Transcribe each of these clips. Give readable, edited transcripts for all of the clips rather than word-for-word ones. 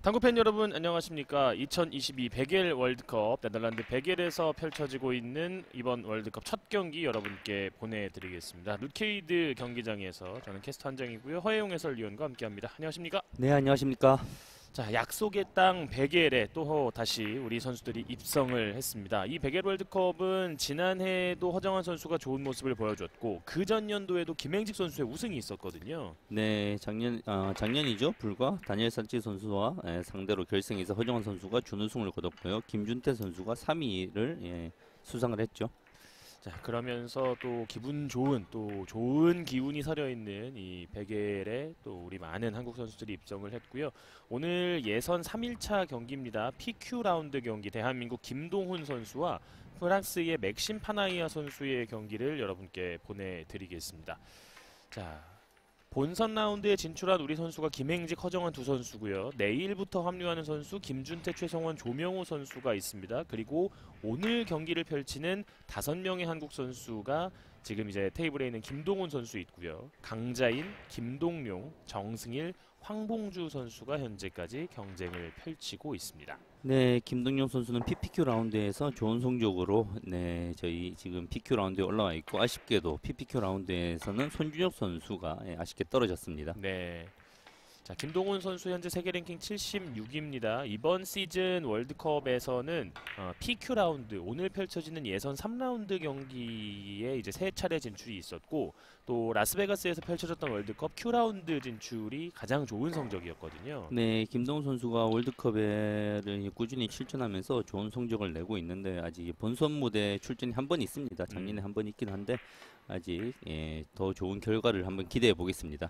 당구팬 여러분 안녕하십니까. 2022 베겔 월드컵 네덜란드 베겔에서 펼쳐지고 있는 이번 월드컵 첫 경기 여러분께 보내드리겠습니다. 루케이드 경기장에서 저는 캐스터 한정이고요. 허혜용 해설위원과 함께합니다. 안녕하십니까. 네, 안녕하십니까. 자, 약속의 땅 베겔에 또 다시 우리 선수들이 입성을 했습니다. 이 베겔 월드컵은 지난해에도 허정환 선수가 좋은 모습을 보여줬고 그 전년도에도 김행직 선수의 우승이 있었거든요. 네, 작년이죠. 불과 다니엘 산치 선수와 상대로 결승에서 허정환 선수가 준우승을 거뒀고요. 김준태 선수가 3위를 수상을 했죠. 자, 그러면서 또 기분 좋은 또 좋은 기운이 서려 있는 이 베겔에 또 우리 많은 한국 선수들이 입성을 했고요. 오늘 예선 3일차 경기입니다. PQ 라운드 경기 대한민국 김동훈 선수와 프랑스의 맥심 파나이아 선수의 경기를 여러분께 보내드리겠습니다. 자, 본선 라운드에 진출한 우리 선수가 김행직, 허정환 두 선수고요. 내일부터 합류하는 선수 김준태, 최성원, 조명호 선수가 있습니다. 그리고 오늘 경기를 펼치는 5명의 한국 선수가 지금 이제 테이블에 있는 김동훈 선수 있고요. 강자인, 김동룡, 정승일, 황봉주 선수가 현재까지 경쟁을 펼치고 있습니다. 네, 김동영 선수는 PPQ 라운드에서 좋은 성적으로 저희 지금 PQ 라운드에 올라와 있고 아쉽게도 PPQ 라운드에서는 손준혁 선수가 아쉽게 떨어졌습니다. 네. 자, 김동훈 선수 현재 세계 랭킹 76입니다. 이번 시즌 월드컵에서는 PQ 라운드 오늘 펼쳐지는 예선 3라운드 경기에 이제 3차례 진출이 있었고 또 라스베가스에서 펼쳐졌던 월드컵 Q 라운드 진출이 가장 좋은 성적이었거든요. 네, 김동훈 선수가 월드컵에 꾸준히 출전하면서 좋은 성적을 내고 있는데 아직 본선 무대 출전이 한 번 있습니다. 작년에 한 번 있긴 한데 아직 더 좋은 결과를 한번 기대해 보겠습니다.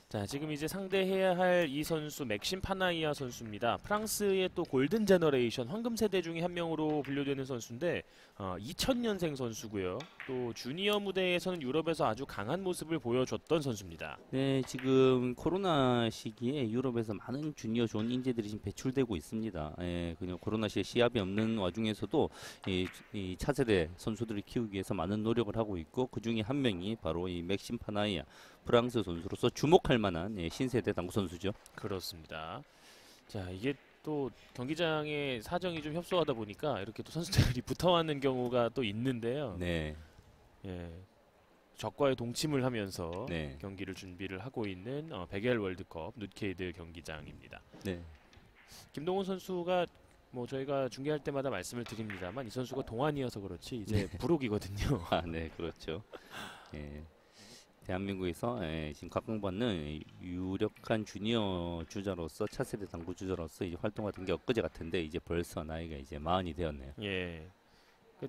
자, 지금 이제 상대해야 할 이 선수 맥심 파나이아 선수입니다. 프랑스의 또 골든 제너레이션 황금 세대 중에 한 명으로 분류되는 선수인데 2000년생 선수고요. 또 주니어 무대에서는 유럽에서 아주 강한 모습을 보여줬던 선수입니다. 네, 지금 코로나 시기에 유럽에서 많은 주니어 좋은 인재들이 지금 배출되고 있습니다. 그냥 코로나 시에 시합이 없는 와중에서도 이 차세대 선수들을 키우기 위해서 많은 노력을 하고 있고 그 중에 한 명이 바로 이 맥심 파나이아 프랑스 선수로서 주목할 만한 신세대 당구 선수죠. 그렇습니다. 자, 이게 또 경기장의 사정이 좀 협소하다 보니까 이렇게 또 선수들이 붙어하는 경우가 또 있는데요. 네, 예, 적과의 동침을 하면서 네, 경기를 준비를 하고 있는 베겔 월드컵 누케이드 경기장입니다. 네. 김동훈 선수가 뭐 저희가 중계할 때마다 말씀을 드립니다만 이 선수가 동안이어서 그렇지 이제 부록이거든요. 아, 네, 그렇죠. 예. 대한민국에서 지금 각광받는 유력한 주니어 주자로서 차세대 당구 주자로서 이제 활동하던 게 엊그제 같은데 이제 벌써 나이가 이제 40이 되었네요. 예.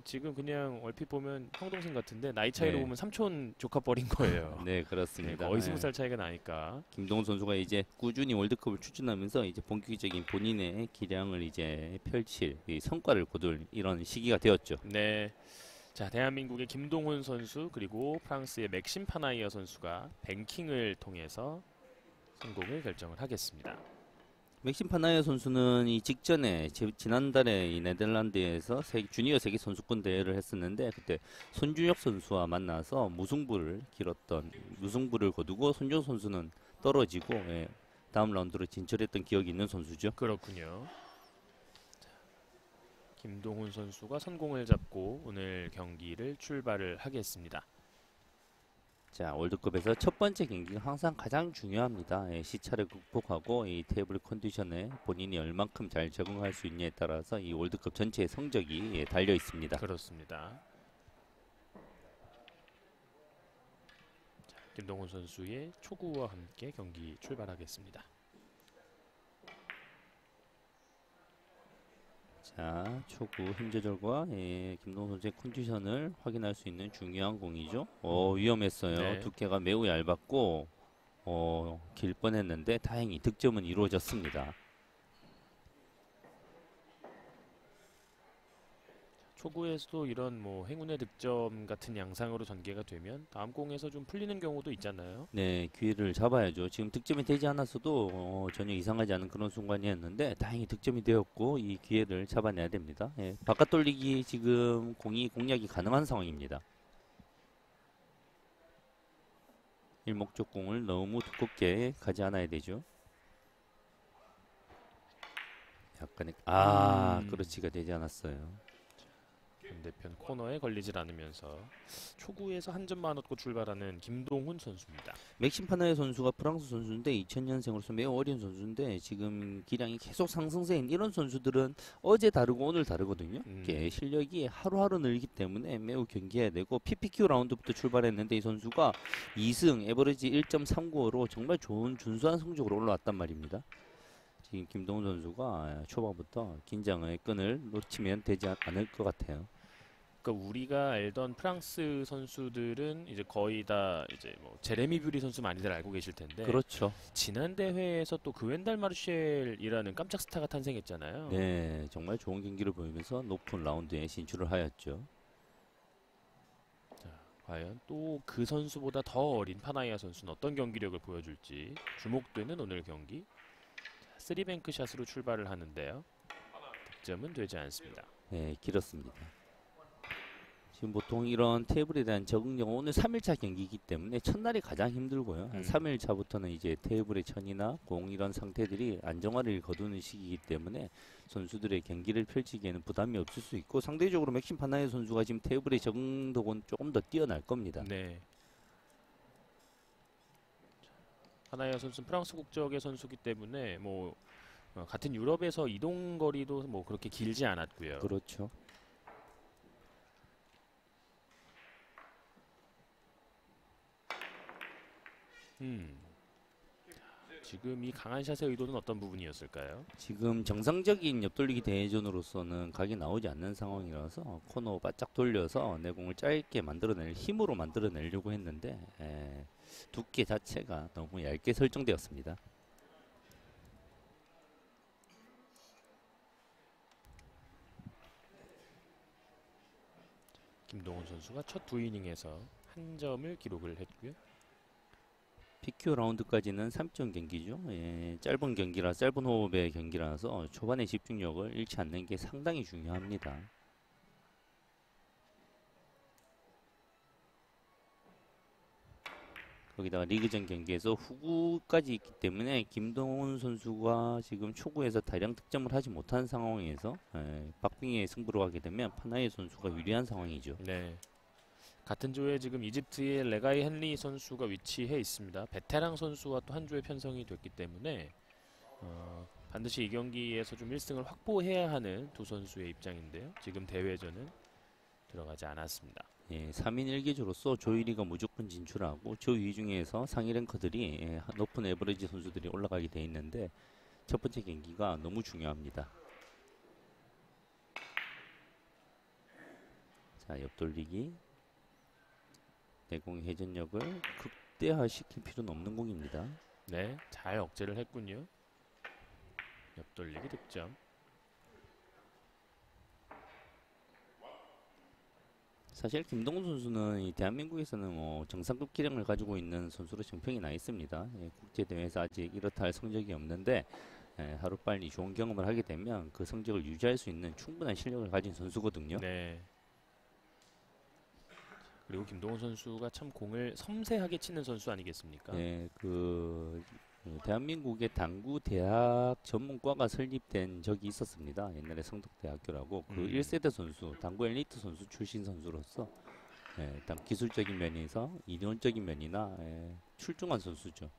지금 그냥 얼핏 보면 형 동생 같은데 나이 차이로 네. 보면 삼촌 조카뻘인 거예요. 네, 네, 그렇습니다. 거의 20살 차이가 나니까. 김동훈 선수가 이제 꾸준히 월드컵을 추진하면서 이제 본격적인 본인의 기량을 이제 펼칠 이 성과를 거둘 이런 시기가 되었죠. 네. 자, 대한민국의 김동훈 선수 그리고 프랑스의 맥심 파나이어 선수가 뱅킹을 통해서 성공을 결정을 하겠습니다. 맥심 파나이어 선수는 이 직전에 지난달에 이 네덜란드에서 주니어 세계 선수권 대회를 했었는데 그때 손준혁 선수와 만나서 무승부를 거두고 손준혁 선수는 떨어지고 다음 라운드로 진출했던 기억이 있는 선수죠. 그렇군요. 자, 김동훈 선수가 선공을 잡고 오늘 경기를 출발을 하겠습니다. 자, 월드컵에서 첫 번째 경기가 항상 가장 중요합니다. 시차를 극복하고 이 테이블 컨디션에 본인이 얼만큼 잘 적응할 수 있냐에 따라서 이 월드컵 전체의 성적이 달려 있습니다. 그렇습니다. 자, 김동훈 선수의 초구와 함께 경기 출발하겠습니다. 자, 초구 힘 조절과 김동훈 선수의 컨디션을 확인할 수 있는 중요한 공이죠. 위험했어요. 네. 두께가 매우 얇았고 길 뻔했는데 다행히 득점은 이루어졌습니다. 초구에서도 이런 뭐 행운의 득점 같은 양상으로 전개가 되면 다음 공에서 좀 풀리는 경우도 있잖아요. 네, 기회를 잡아야죠. 지금 득점이 되지 않았어도 전혀 이상하지 않은 그런 순간이었는데 다행히 득점이 되었고 이 기회를 잡아내야 됩니다. 바깥 돌리기 지금 공략이 가능한 상황입니다. 일목적 공을 너무 두껍게 가지 않아야 되죠. 약간의 음. 그렇지가 되지 않았어요. 반대편 코너에 걸리질 않으면서 초구에서 한 점만 얻고 출발하는 김동훈 선수입니다. 맥심 파나의 선수가 프랑스 선수인데 2000년생으로서 매우 어린 선수인데 지금 기량이 계속 상승세인 이런 선수들은 어제 다르고 오늘 다르거든요. 이게 실력이 하루하루 늘기 때문에 매우 경계해야 되고 PPQ 라운드부터 출발했는데 이 선수가 2승 에버리지 1.395로 정말 좋은 준수한 성적으로 올라왔단 말입니다. 지금 김동훈 선수가 초반부터 긴장의 끈을 놓치면 되지 않을 것 같아요. 그러니까 우리가 알던 프랑스 선수들은 이제 거의 다 이제 뭐 제레미 뷰리 선수 많이들 알고 계실 텐데 그렇죠. 지난 대회에서 또 그웬달 마르쉘이라는 깜짝 스타가 탄생했잖아요. 네, 정말 좋은 경기를 보이면서 높은 라운드에 진출을 하였죠. 자, 과연 또 그 선수보다 더 어린 파나이아 선수는 어떤 경기력을 보여줄지 주목되는 오늘 경기. 자, 쓰리뱅크 샷으로 출발을 하는데요. 득점은 되지 않습니다. 네, 길었습니다. 지금 보통 이런 테이블에 대한 적응력은 오늘 3일차 경기이기 때문에 첫날이 가장 힘들고요. 한 3일차부터는 이제 테이블의 천이나 공 이런 상태들이 안정화를 거두는 시기이기 때문에 선수들의 경기를 펼치기에는 부담이 없을 수 있고 상대적으로 맥심 파나의 선수가 지금 테이블의 적응도는 조금 더 뛰어날 겁니다. 네. 파나이아 선수는 프랑스 국적의 선수기 때문에 뭐 같은 유럽에서 이동 거리도 뭐 그렇게 길지 않았고요. 그렇죠. 지금 이 강한 샷의 의도는 어떤 부분이었을까요? 지금 정상적인 옆돌리기 대회전으로서는 각이 나오지 않는 상황이라서 코너 바짝 돌려서 내공을 짧게 만들어낼 힘으로 만들어내려고 했는데 두께 자체가 너무 얇게 설정되었습니다. 김동훈 선수가 첫 두 이닝에서 한 점을 기록을 했고요. PQ 라운드까지는 3점 경기죠. 짧은 경기라 짧은 호흡의 경기라서 초반에 집중력을 잃지 않는 게 상당히 중요합니다. 거기다가 리그전 경기에서 후구까지 있기 때문에 김동훈 선수가 지금 초구에서 다량 득점을 하지 못한 상황에서 박빙의 승부로 가게 되면 파나이 선수가 유리한 상황이죠. 네. 같은 조에 지금 이집트의 레가이 헨리 선수가 위치해 있습니다. 베테랑 선수와 또 한 조에 편성이 됐기 때문에 반드시 이 경기에서 좀 1승을 확보해야 하는 두 선수의 입장인데요. 지금 대회전은 들어가지 않았습니다. 3인 1개조로서 조 1위가 무조건 진출하고 조 2위 중에서 상위 랭커들이 높은 에버리지 선수들이 올라가게 돼 있는데 첫 번째 경기가 너무 중요합니다. 자, 옆돌리기 내공 회전력을 극대화시킬 필요는 없는 공입니다. 네, 잘 억제를 했군요. 옆돌리기 득점. 사실 김동훈 선수는 이 대한민국에서는 정상급 기량을 가지고 있는 선수로 정평이 나 있습니다. 국제 대회에서 아직 이렇다 할 성적이 없는데 하루빨리 좋은 경험을 하게 되면 그 성적을 유지할 수 있는 충분한 실력을 가진 선수거든요. 네. 그리고 김동훈 선수가 참 공을 섬세하게 치는 선수 아니겠습니까? 네, 대한민국의 당구 대학 전문과가 설립된 적이 있었습니다. 옛날에 성덕대학교라고 그 1세대 선수, 당구 엘리트 선수 출신 선수로서 일단 기술적인 면에서 이론적인 면이나 출중한 선수죠.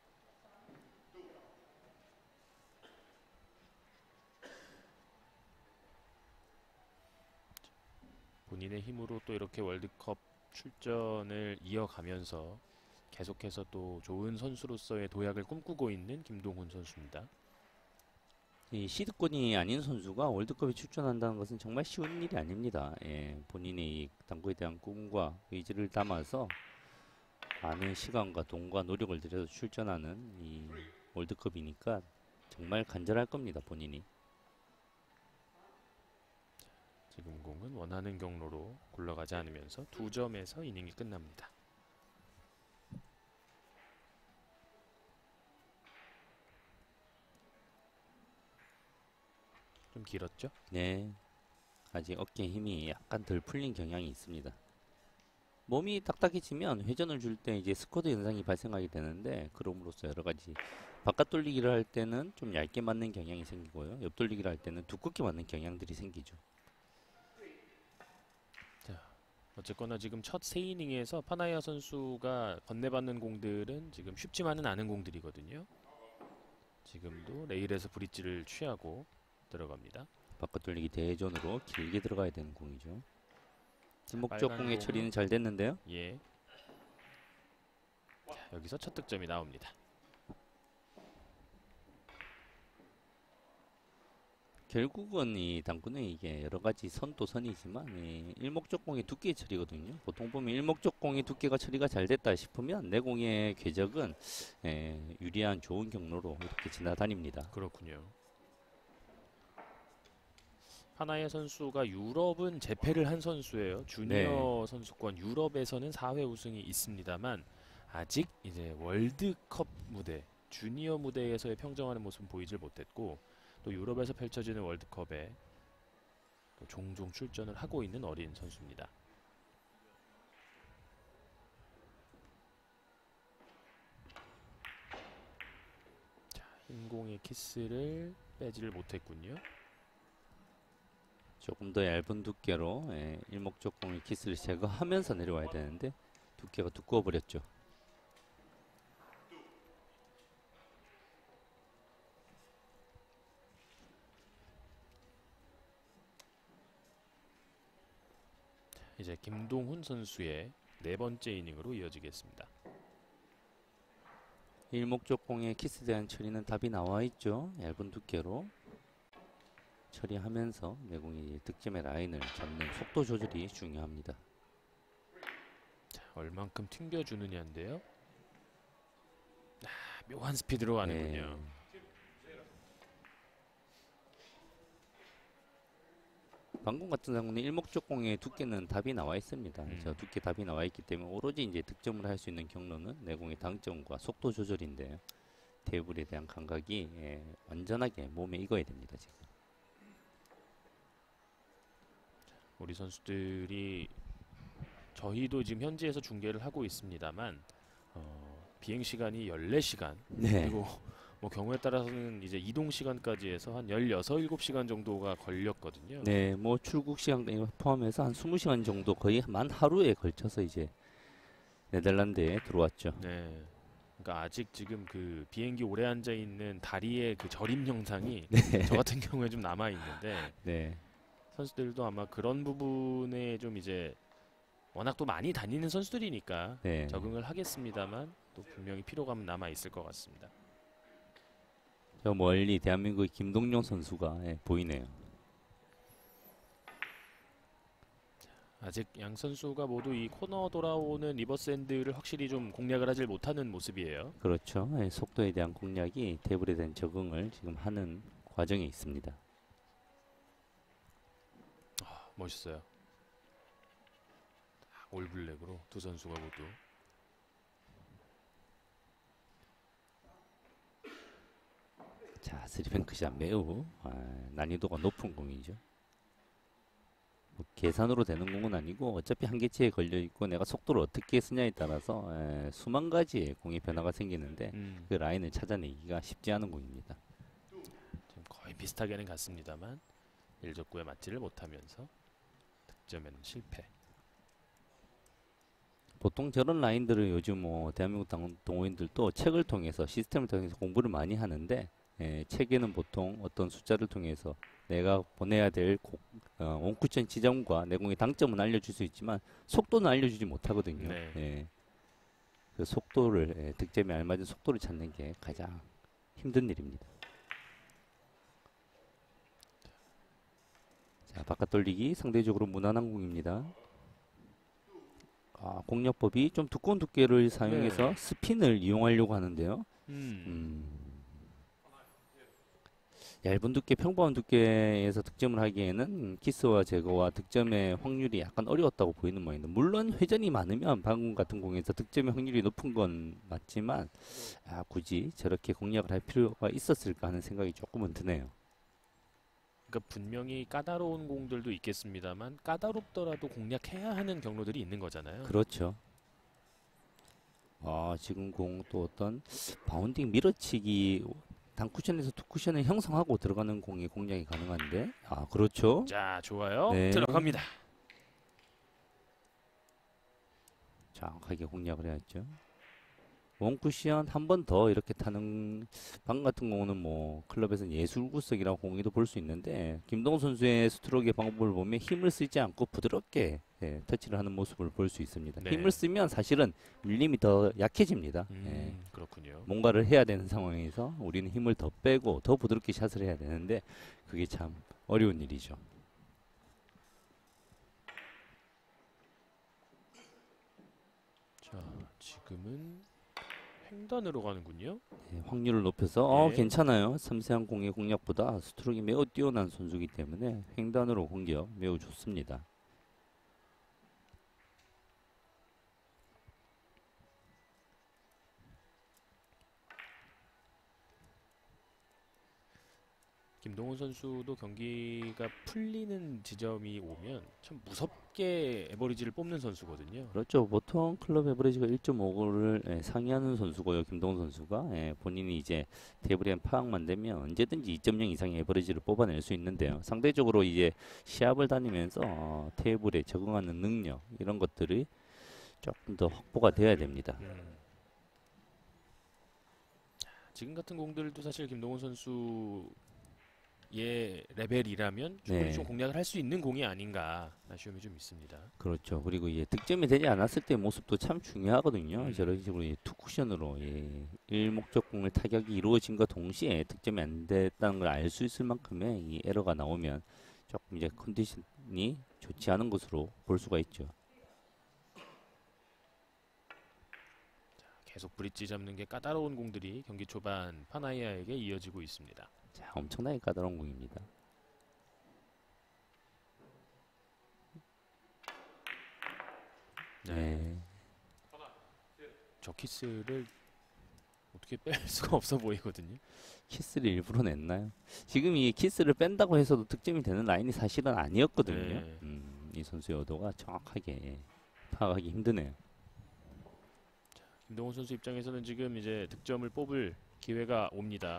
본인의 힘으로 또 이렇게 월드컵 출전을 이어가면서 계속해서 또 좋은 선수로서의 도약을 꿈꾸고 있는 김동훈 선수입니다. 이 시드권이 아닌 선수가 월드컵에 출전한다는 것은 정말 쉬운 일이 아닙니다. 본인의 당구에 대한 꿈과 의지를 담아서 많은 시간과 돈과 노력을 들여서 출전하는 이 월드컵이니까 정말 간절할 겁니다, 본인이. 지금 공은 원하는 경로로 굴러가지 않으면서 2점에서 이닝이 끝납니다. 좀 길었죠? 네, 아직 어깨 힘이 약간 덜 풀린 경향이 있습니다. 몸이 딱딱해지면 회전을 줄 때 이제 스쿼트 현상이 발생하게 되는데 그럼으로써 여러 가지 바깥 돌리기를 할 때는 좀 얇게 맞는 경향이 생기고요. 옆 돌리기를 할 때는 두껍게 맞는 경향들이 생기죠. 자, 어쨌거나 지금 첫 세 이닝에서 파나야 선수가 건네받는 공들은 지금 쉽지만은 않은 공들이거든요. 지금도 레일에서 브릿지를 취하고 들어갑니다. 바깥 돌리기 대전으로 길게 들어가야 되는 공이죠. 목적 빨간 공의 공은- 처리는 잘 됐는데요. 예. 자, 여기서 첫 득점이 나옵니다. 결국은 이 당구는 이게 여러 가지 선도 선이지만 이 일목적 공의 두께의 처리거든요. 보통 보면 일목적 공의 두께가 처리가 잘 됐다 싶으면 내공의 궤적은 유리한 좋은 경로로 이렇게 지나다닙니다. 그렇군요. 파나야 선수가 유럽은 재패를 한 선수예요. 주니어 선수권 유럽에서는 4회 우승이 있습니다만 아직 이제 월드컵 무대, 주니어 무대에서의 평정하는 모습은 보이질 못했고 또 유럽에서 펼쳐지는 월드컵에 또 종종 출전을 하고 있는 어린 선수입니다. 자, 흰 공의 키스를 빼지를 못했군요. 조금 더 얇은 두께로 일목적 공의 키스를 제거하면서 내려와야 되는데 두께가 두꺼워 버렸죠. 이제 김동훈 선수의 네 번째 이닝으로 이어지겠습니다. 일목적 공의 키스에 대한 처리는 답이 나와 있죠. 얇은 두께로 처리하면서 내공이 득점의 라인을 잡는 속도 조절이 중요합니다. 자, 얼만큼 튕겨주느냐인데요. 아, 묘한 스피드로 가는군요. 방금 같은 경우는 일목적 공의 두께는 답이 나와 있습니다. 저 두께 답이 나와 있기 때문에 오로지 이제 득점을 할 수 있는 경로는 내공의 당점과 속도 조절인데 테이블에 대한 감각이 완전하게 몸에 익어야 됩니다. 지금. 우리 선수들이 저희도 지금 현지에서 중계를 하고 있습니다만 비행 시간이 14시간 네. 그리고 뭐 경우에 따라서는 이제 이동 시간까지 해서 한 16, 17시간 정도가 걸렸거든요. 네, 뭐 출국 시간 포함해서 한 20시간 정도 거의 만 하루에 걸쳐서 이제 네덜란드에 들어왔죠. 네. 그러니까 아직 지금 그 비행기 오래 앉아 있는 다리의 그 저림 현상이 저 같은 경우에 좀 남아 있는데 네. 선수들도 아마 그런 부분에 좀 이제 워낙 또 많이 다니는 선수들이니까 네. 적응을 하겠습니다만 또 분명히 피로감은 남아 있을 것 같습니다. 저 멀리 대한민국의 김동용 선수가 보이네요. 아직 양 선수가 모두 이 코너 돌아오는 리버스 핸드를 확실히 좀 공략을 하질 못하는 모습이에요. 그렇죠. 속도에 대한 공략이 테이블에 대한 적응을 지금 하는 과정에 있습니다. 멋있어요. 올블랙으로 두 선수가 모두. 자, 스리뱅크샷 매우 난이도가 높은 공이죠. 뭐 계산으로 되는 공은 아니고 어차피 한계치에 걸려 있고 내가 속도를 어떻게 쓰냐에 따라서 수만 가지의 공의 변화가 생기는데 그 라인을 찾아내기가 쉽지 않은 공입니다. 지금 거의 비슷하게는 갔습니다만 일적구에 맞지를 못하면서 득점에는 실패. 보통 저런 라인들을 요즘 뭐 대한민국 동호인들도 책을 통해서 시스템을 통해서 공부를 많이 하는데 책에는 보통 어떤 숫자를 통해서 내가 보내야 될 원쿠션 지점과 내공의 당점은 알려줄 수 있지만 속도는 알려주지 못하거든요. 네. 그 속도를 득점에 알맞은 속도를 찾는 게 가장 힘든 일입니다. 자, 바깥 돌리기 상대적으로 무난한 공입니다. 공략법이 좀 두꺼운 두께를 사용해서 스핀을 이용하려고 하는데요. 얇은 두께, 평범한 두께에서 득점을 하기에는 키스와 제거와 득점의 확률이 약간 어려웠다고 보이는 모양인데 물론 회전이 많으면 방금 같은 공에서 득점의 확률이 높은 건 맞지만 굳이 저렇게 공략을 할 필요가 있었을까 하는 생각이 조금은 드네요. 그러니까 분명히 까다로운 공들도 있겠습니다만 까다롭더라도 공략해야 하는 경로들이 있는 거잖아요. 그렇죠. 아, 지금 공 또 어떤 바운딩 밀어치기 단쿠션에서 투쿠션을 형성하고 들어가는 공이 공략이 가능한데, 아, 그렇죠. 자, 좋아요. 네. 들어갑니다. 정확하게 공략을 해야죠. 원쿠션 한 번 더 이렇게 타는 방 같은 경우는 뭐 클럽에서는 예술구석이라고 공유도 볼 수 있는데, 김동훈 선수의 스트로크의 방법을 보면 힘을 쓰지 않고 부드럽게 터치를 하는 모습을 볼 수 있습니다. 네. 힘을 쓰면 사실은 밀림이 더 약해집니다. 그렇군요. 뭔가를 해야 되는 상황에서 우리는 힘을 더 빼고 더 부드럽게 샷을 해야 되는데 그게 참 어려운 일이죠. 자, 지금은 횡단으로 가는군요. 확률을 높여서 네. 괜찮아요. 섬세한 공의 공략보다 스트로크가 매우 뛰어난 선수이기 때문에 횡단으로 공격 매우 좋습니다. 김동훈 선수도 경기가 풀리는 지점이 오면 참 무섭게 에버리지를 뽑는 선수거든요. 그렇죠. 보통 클럽 에버리지가 1.5를 상회하는 선수고요. 김동훈 선수가 본인이 이제 테이블에 파악만 되면 언제든지 2.0 이상의 에버리지를 뽑아낼 수 있는데요. 상대적으로 이제 시합을 다니면서 테이블에 적응하는 능력 이런 것들이 조금 더 확보가 돼야 됩니다. 지금 같은 공들도 사실 김동훈 선수의 레벨이라면 충분히 네. 좀 공략을 할 수 있는 공이 아닌가 아쉬움이 좀 있습니다. 그렇죠. 그리고 이제 득점이 되지 않았을 때 모습도 참 중요하거든요. 저런 식으로 투 쿠션으로 일목적공을 타격이 이루어진과 동시에 득점이 안 됐다는 걸 알 수 있을 만큼의 이 에러가 나오면 조금 이제 컨디션이 좋지 않은 것으로 볼 수가 있죠. 계속 브릿지 잡는 게 까다로운 공들이 경기 초반 파나이아에게 이어지고 있습니다. 자, 엄청나게 까다로운 공입니다. 네. 저 키스를 어떻게 뺄 수가 없어 보이거든요. 키스를 일부러 냈나요? 지금 이 키스를 뺀다고 해서도 득점이 되는 라인이 사실은 아니었거든요. 네. 이 선수의 의도가 정확하게 파악하기 힘드네요. 김동훈 선수 입장에서는 지금 이제 득점을 뽑을 기회가 옵니다.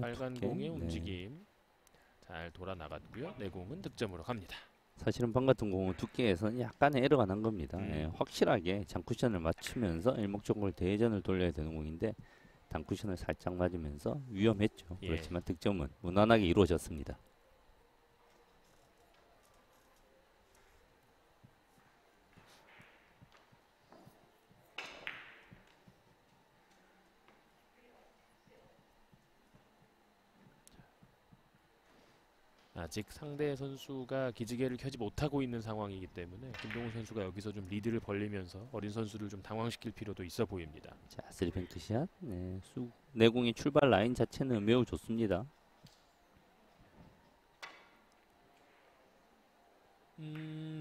빨간 두께. 공의 네. 움직임 잘 돌아 나갔고요. 내 공은 득점으로 갑니다. 사실은 방 같은 공은 두께에서는 약간의 에러가 난 겁니다. 음. 확실하게 장쿠션을 맞추면서 일목적으로 대전을 돌려야 되는 공인데 단쿠션을 살짝 맞으면서 위험했죠. 예. 그렇지만 득점은 무난하게 이루어졌습니다. 아직 상대 선수가 기지개를 켜지 못하고 있는 상황이기 때문에 김동훈 선수가 여기서 좀 리드를 벌리면서 어린 선수를 좀 당황시킬 필요도 있어 보입니다. 자, 쓰리뱅크샷. 내공의 출발 라인 자체는 매우 좋습니다.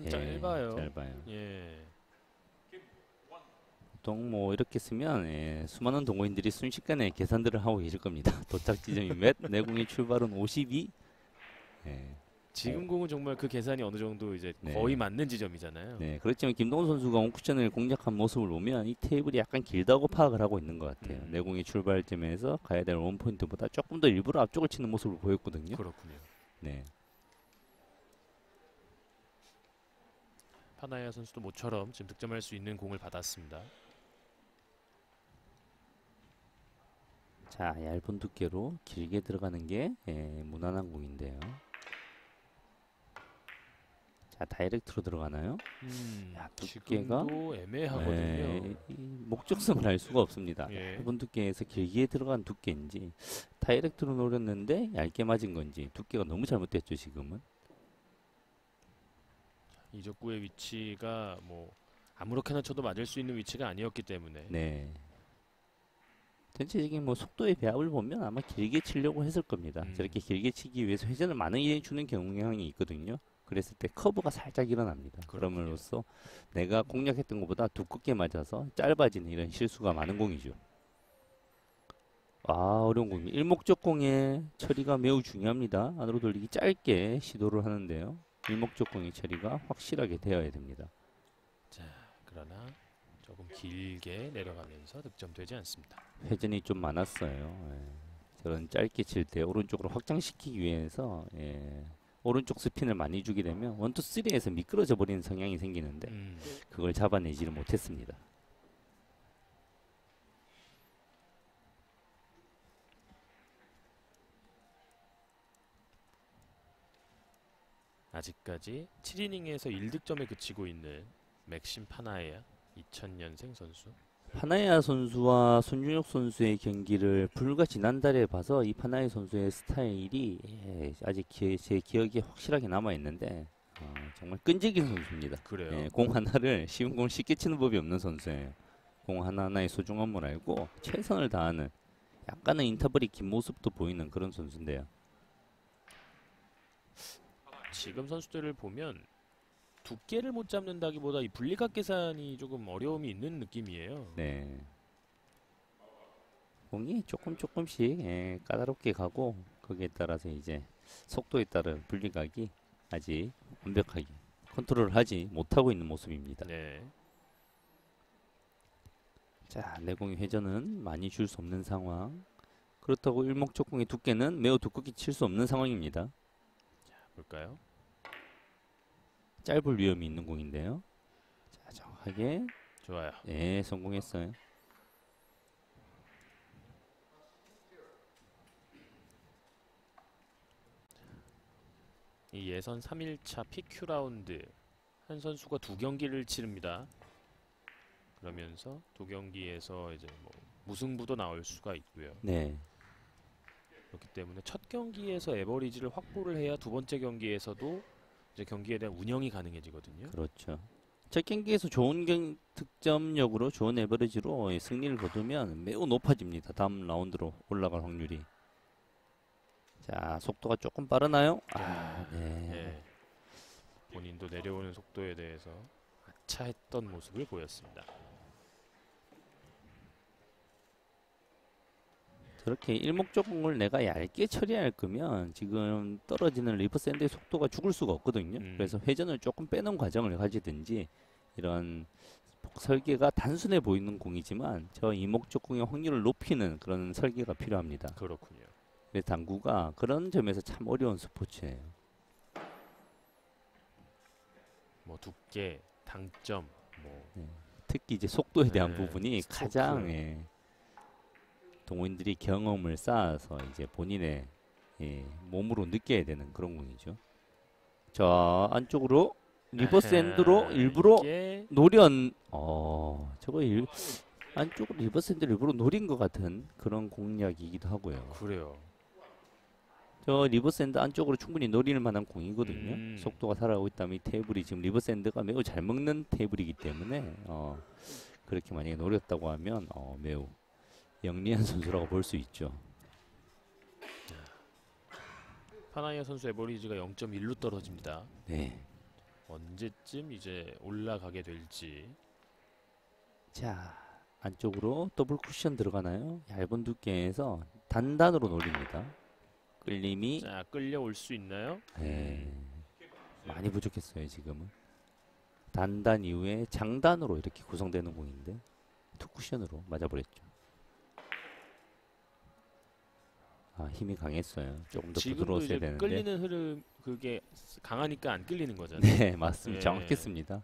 짧아요. 짧아요. 예. 보통 뭐 이렇게 쓰면 수많은 동호인들이 순식간에 계산들을 하고 계실 겁니다. 도착 지점이 몇, 내공의 출발은 52. 지금 공은 정말 그 계산이 어느 정도 이제 네. 거의 맞는 지점이잖아요. 네, 그렇지만 김동훈 선수가 원쿠션을 공략한 모습을 보면 이 테이블이 약간 길다고 파악을 하고 있는 것 같아요. 내공의 출발점에서 가야 될 원포인트보다 조금 더 일부러 앞쪽을 치는 모습을 보였거든요. 그렇군요. 네. 파나야 선수도 모처럼 지금 득점할 수 있는 공을 받았습니다. 자, 얇은 두께로 길게 들어가는 게 무난한 공인데요. 자, 다이렉트로 들어가나요? 야, 두께가 지금도 애매하거든요. 이 목적성을 알 수가 없습니다. 예. 얇은 두께에서 길게 들어간 두께인지 다이렉트로 노렸는데 얇게 맞은 건지 두께가 너무 잘못됐죠, 지금은. 이적구의 위치가 뭐 아무렇게나 쳐도 맞을 수 있는 위치가 아니었기 때문에 네. 전체적인 뭐 속도의 배합을 보면 아마 길게 치려고 했을 겁니다. 저렇게 길게 치기 위해서 회전을 많이 주는 경향이 있거든요. 그랬을 때 커브가 살짝 일어납니다. 그렇군요. 그럼으로써 내가 공략했던 것보다 두껍게 맞아서 짧아지는 이런 실수가 많은 공이죠. 아, 어려운 공이 일목적공의 처리가 매우 중요합니다. 안으로 돌리기 짧게 시도를 하는데요. 일목적공의 처리가 확실하게 되어야 됩니다. 자, 그러나 조금 길게 내려가면서 득점되지 않습니다. 회전이 좀 많았어요. 저런 짧게 칠 때 오른쪽으로 확장시키기 위해서 오른쪽 스핀을 많이 주게 되면 원투 쓰리에서 미끄러져 버리는 성향이 생기는데 그걸 잡아내지를 못했습니다. 아직까지 7이닝에서 1득점에 그치고 있는 맥심 파나에야 2000년생 선수. 파나야 선수와 손준혁 선수의 경기를 불과 지난달에 봐서 이 파나야 선수의 스타일이 아직 제 기억에 확실하게 남아 있는데 정말 끈질긴 선수입니다. 그래요. 공 하나를 쉬운 공을 쉽게 치는 법이 없는 선수예요. 공 하나하나의 소중함을 알고 최선을 다하는 약간은 인터벌이 긴 모습도 보이는 그런 선수인데요. 지금 선수들을 보면 두께를 못 잡는다기보다 이 분리각 계산이 조금 어려움이 있는 느낌이에요. 네. 공이 조금씩 까다롭게 가고 거기에 따라서 이제 속도에 따른 분리각이 아직 완벽하게 컨트롤을 하지 못하고 있는 모습입니다. 네. 자, 내공의 회전은 많이 줄 수 없는 상황. 그렇다고 일목적공의 두께는 매우 두껍게 칠 수 없는 상황입니다. 볼까요? 짧을 위험이 있는 공인데요. 자, 정확하게 좋아요. 성공했어요. 이 예선 3일차 PQ 라운드 한 선수가 2경기를 치릅니다. 그러면서 2경기에서 이제 뭐 무승부도 나올 수가 있고요. 네. 그렇기 때문에 첫 경기에서 에버리지를 확보를 해야 두 번째 경기에서도 이제 경기에 대한 운영이 가능해지거든요. 그렇죠. 첫 경기에서 좋은 득점력으로 좋은 에버리지로 승리를 거두면 매우 높아집니다. 다음 라운드로 올라갈 확률이. 자, 속도가 조금 빠르나요? 네. 본인도 내려오는 속도에 대해서 아차했던 모습을 보였습니다. 저렇게 일목적공을 내가 얇게 처리할 거면 지금 떨어지는 리버샌드의 속도가 죽을 수가 없거든요. 그래서 회전을 조금 빼는 과정을 가지든지 이런 설계가 단순해 보이는 공이지만 저 이목적공의 확률을 높이는 그런 설계가 필요합니다. 그렇군요. 그래서 당구가 그런 점에서 참 어려운 스포츠예요. 뭐 두께, 당점, 특히 이제 속도에 대한 네, 부분이 스트로크. 가장 동호인들이 경험을 쌓아서 이제 본인의 몸으로 느껴야 되는 그런 공이죠. 자, 안쪽으로 리버스 핸드로 일부러 이게 노련 저거 안쪽으로 리버스 핸드를 일부러 노린 것 같은 그런 공략이기도 하고요. 그래요. 저 리버스 핸드 안쪽으로 충분히 노릴 만한 공이거든요. 음. 속도가 살아가고 있다면 이 테이블이 지금 리버스 핸드가 매우 잘 먹는 테이블이기 때문에 그렇게 만약에 노렸다고 하면 매우 영리한 선수라고 볼 수 있죠. 파나이아 선수 에버리지가 0.1로 떨어집니다. 네. 언제쯤 이제 올라가게 될지. 자, 안쪽으로 더블 쿠션 들어가나요? 얇은 두께에서 단단으로 놀립니다. 끌림이 자, 끌려올 수 있나요? 많이 부족했어요. 지금은 단단 이후에 장단으로 이렇게 구성되는 공인데 투 쿠션으로 맞아버렸죠. 힘이 강했어요. 조금 더 지금도 부드러웠어야 이제 되는데. 끌리는 흐름 그게 강하니까 안 끌리는 거잖아요. 네, 맞습니다. 네. 정확했습니다.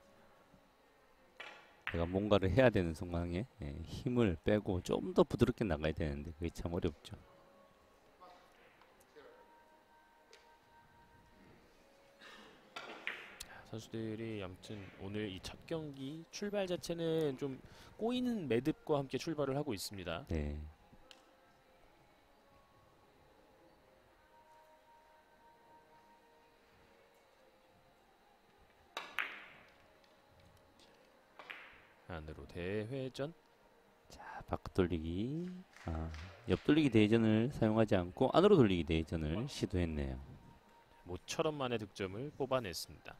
내가 뭔가를 해야 되는 상황에 힘을 빼고 좀 더 부드럽게 나가야 되는데 그게 참 어렵죠. 선수들이 아무튼 오늘 이 첫 경기 출발 자체는 좀 꼬이는 매듭과 함께 출발을 하고 있습니다. 네. 안으로 대회전. 자, 바깥 돌리기. 옆 돌리기 대회전을 사용하지 않고 안으로 돌리기 대회전을 시도했네요. 모처럼 만의 득점을 뽑아냈습니다.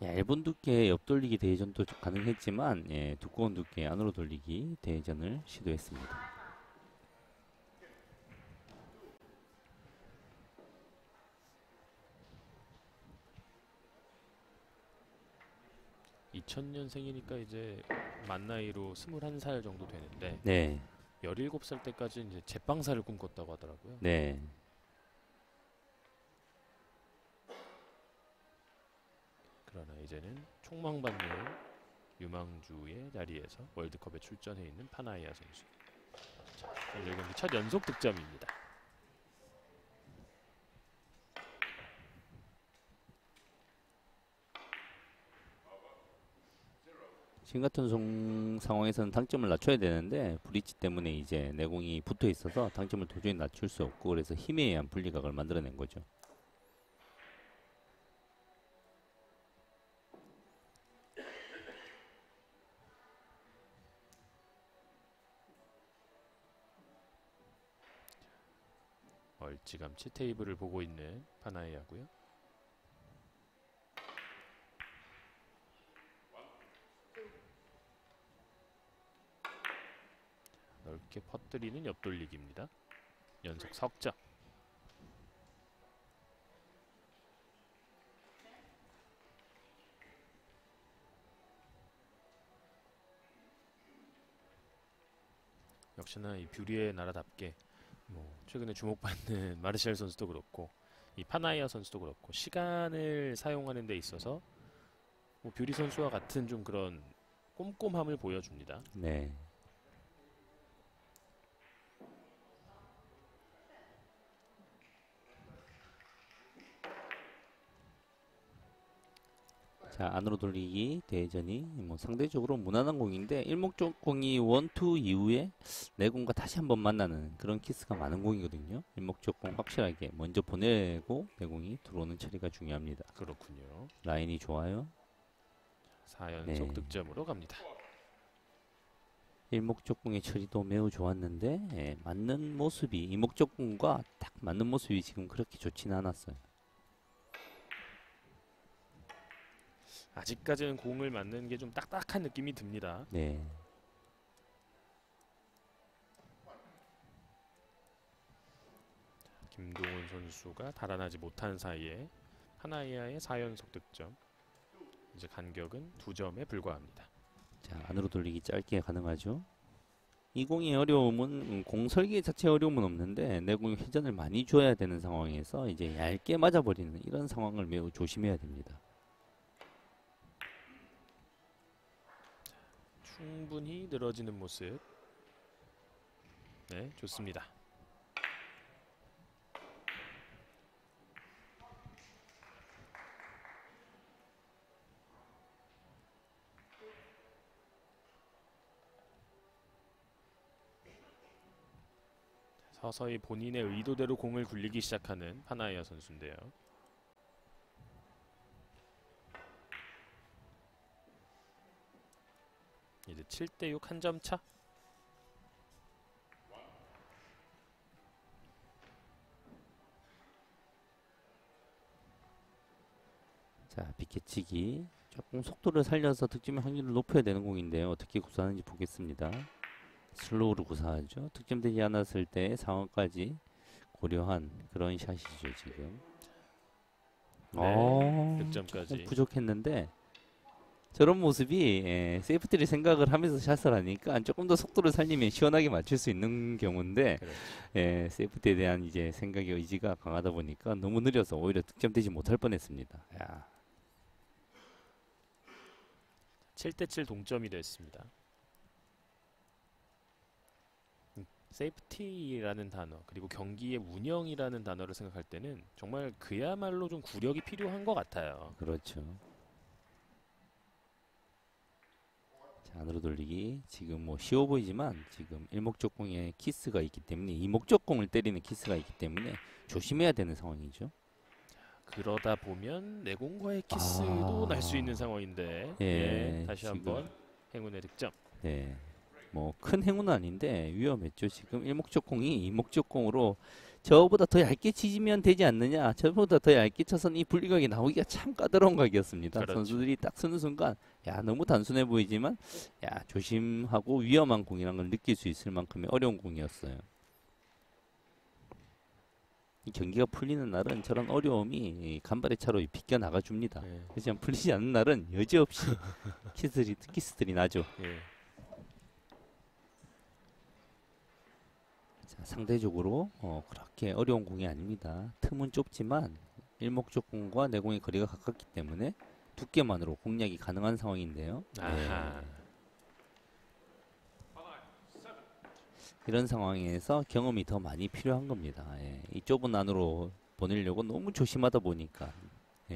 얇은 두께의 옆돌리기 대회전도 가능했지만 두꺼운 두께의 안으로 돌리기 대회전을 시도했습니다. 2000년생이니까 이제 만 나이로 21살 정도 되는데 네, 17살 때까지 이제 제빵사를 꿈꿨다고 하더라고요. 네. 그러나 이제는 촉망받는 유망주의 자리에서 월드컵에 출전해 있는 파나이아 선수. 자, 오늘 경기 첫 연속 득점입니다. 지금 같은 상황에서는 당점을 낮춰야 되는데 브릿지 때문에 이제 내공이 붙어 있어서 당점을 도저히 낮출 수 없고 그래서 힘에 의한 분리각을 만들어낸 거죠. 멀찌감치 테이블을 보고 있는 파나이아고요. 넓게 퍼뜨리는 옆돌리기입니다. 연속 석점. 역시나 이 뷰리의 나라답게 최근에 주목받는 마르샬 선수도 그렇고 이 파나이아 선수도 그렇고 시간을 사용하는 데 있어서 뷰리 선수와 같은 좀 그런 꼼꼼함을 보여줍니다. 네. 자, 안으로 돌리기 대회전이 상대적으로 무난한 공인데 일목적 공이 원투 이후에 내공과 다시 한번 만나는 그런 키스가 많은 공이거든요. 일목적 공 확실하게 먼저 보내고 내공이 들어오는 처리가 중요합니다. 그렇군요. 라인이 좋아요. 4연속 네. 득점으로 갑니다. 일목적 공의 처리도 매우 좋았는데 맞는 모습이 이목적 공과 딱 맞는 모습이 지금 그렇게 좋지는 않았어요. 아직까지는 공을 맞는 게 좀 딱딱한 느낌이 듭니다. 네. 김동훈 선수가 달아나지 못한 사이에 파나이아의 4연속 득점. 이제 간격은 2점에 불과합니다. 자, 안으로 돌리기 짧게 가능하죠. 이 공의 어려움은 공 설계 자체의 어려움은 없는데 내공이 회전을 많이 줘야 되는 상황에서 이제 얇게 맞아버리는 이런 상황을 매우 조심해야 됩니다. 충분히 늘어지는 모습. 네, 좋습니다. 서서히 본인의 의도대로 공을 굴리기 시작하는 파나이아 선수인데요. 이제 7대6 한 점 차. 자, 비켜치기 조금 속도를 살려서 득점의 확률을 높여야 되는 공인데요. 어떻게 구사하는지 보겠습니다. 슬로우로 구사하죠. 득점되지 않았을 때 상황까지 고려한 그런 샷이죠 지금. 네, 조금 득점까지. 부족했는데 저런 모습이 세이프티를 생각을 하면서 샷을 하니까 조금 더 속도를 살리면 시원하게 맞출 수 있는 경우인데 그렇죠. 세이프티에 대한 이제 생각의 의지가 강하다 보니까 너무 느려서 오히려 득점되지 못할 뻔했습니다. 야. 7대7 동점이 됐습니다. 세이프티라는 단어 그리고 경기의 운영이라는 단어를 생각할 때는 정말 그야말로 좀 구력이 필요한 것 같아요. 그렇죠. 자, 안으로 돌리기 지금 뭐 쉬워 보이지만 지금 일목적공에 키스가 있기 때문에 이목적공을 때리는 키스가 있기 때문에 조심해야 되는 상황이죠. 그러다 보면 내공과의 키스도 날 수 있는 상황인데 예, 다시 지금. 한번 행운의 득점. 네. 뭐 큰 행운은 아닌데 위험했죠. 지금 일목적공이 이목적공으로 저보다 더 얇게 치면 되지 않느냐, 저보다 더 얇게 쳐서는 이 분리각이 나오기가 참 까다로운 각이었습니다. 그렇죠. 선수들이 딱 서는 순간 야 너무 단순해 보이지만 야 조심하고 위험한 공이라는 걸 느낄 수 있을 만큼의 어려운 공이었어요. 이 경기가 풀리는 날은 저런 어려움이 이 간발의 차로 비껴 나가 줍니다. 네. 하지만 풀리지 않는 날은 여지없이 키스들이 나죠. 예. 자, 상대적으로 그렇게 어려운 공이 아닙니다. 틈은 좁지만 일목적공과 내공의 거리가 가깝기 때문에 두께만으로 공략이 가능한 상황인데요. 아하. 이런 상황에서 경험이 더 많이 필요한 겁니다. 이 좁은 안으로 보내려고 너무 조심하다 보니까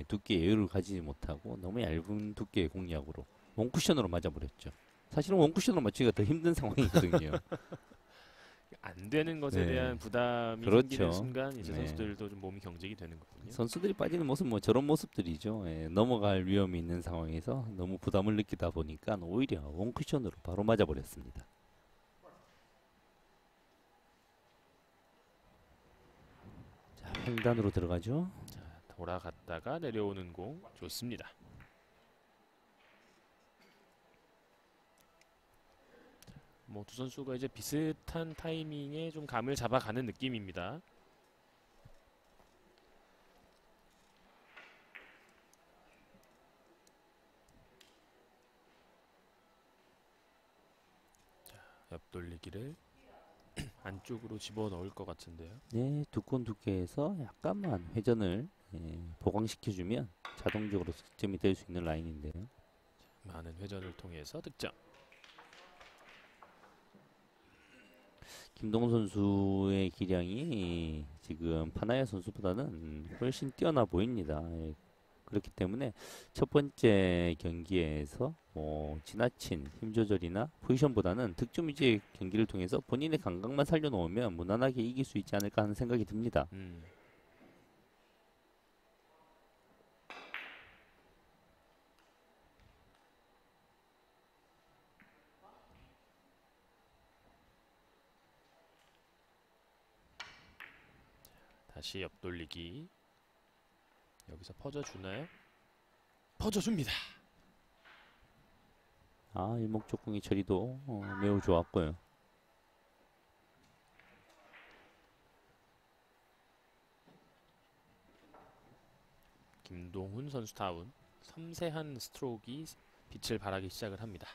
두께의 여유를 가지지 못하고 너무 얇은 두께의 공략으로 원쿠션으로 맞아버렸죠. 사실은 원쿠션으로 맞추기가 더 힘든 상황이거든요. 안 되는 것에 네. 대한 부담이 그렇죠. 생기는 순간 이제 네. 선수들도 좀 몸이 경직이 되는 거군요. 선수들이 빠지는 모습 뭐 저런 모습들이죠. 넘어갈 위험이 있는 상황에서 너무 부담을 느끼다 보니까 오히려 원쿠션으로 바로 맞아버렸습니다. 자, 횡단으로 들어가죠. 자, 돌아갔다가 내려오는 공 좋습니다. 뭐 두 선수가 이제 비슷한 타이밍에 좀 감을 잡아가는 느낌입니다. 자, 옆돌리기를 안쪽으로 집어 넣을 것 같은데요. 네, 두꺼운 두께에서 약간만 회전을 보강시켜주면 자동적으로 득점이 될 수 있는 라인인데요. 많은 회전을 통해서 득점. 김동훈 선수의 기량이 지금 파나야 선수보다는 훨씬 뛰어나 보입니다. 그렇기 때문에 첫 번째 경기에서 지나친 힘 조절이나 포지션보다는 득점 위주의 경기를 통해서 본인의 감각만 살려놓으면 무난하게 이길 수 있지 않을까 하는 생각이 듭니다. 다시 옆돌리기. 여기서 퍼져주나요? 퍼져줍니다. 아, 일목적공의 처리도 매우 좋았고요. 김동훈 선수 다운. 섬세한 스트로크가 빛을 발하기 시작을 합니다.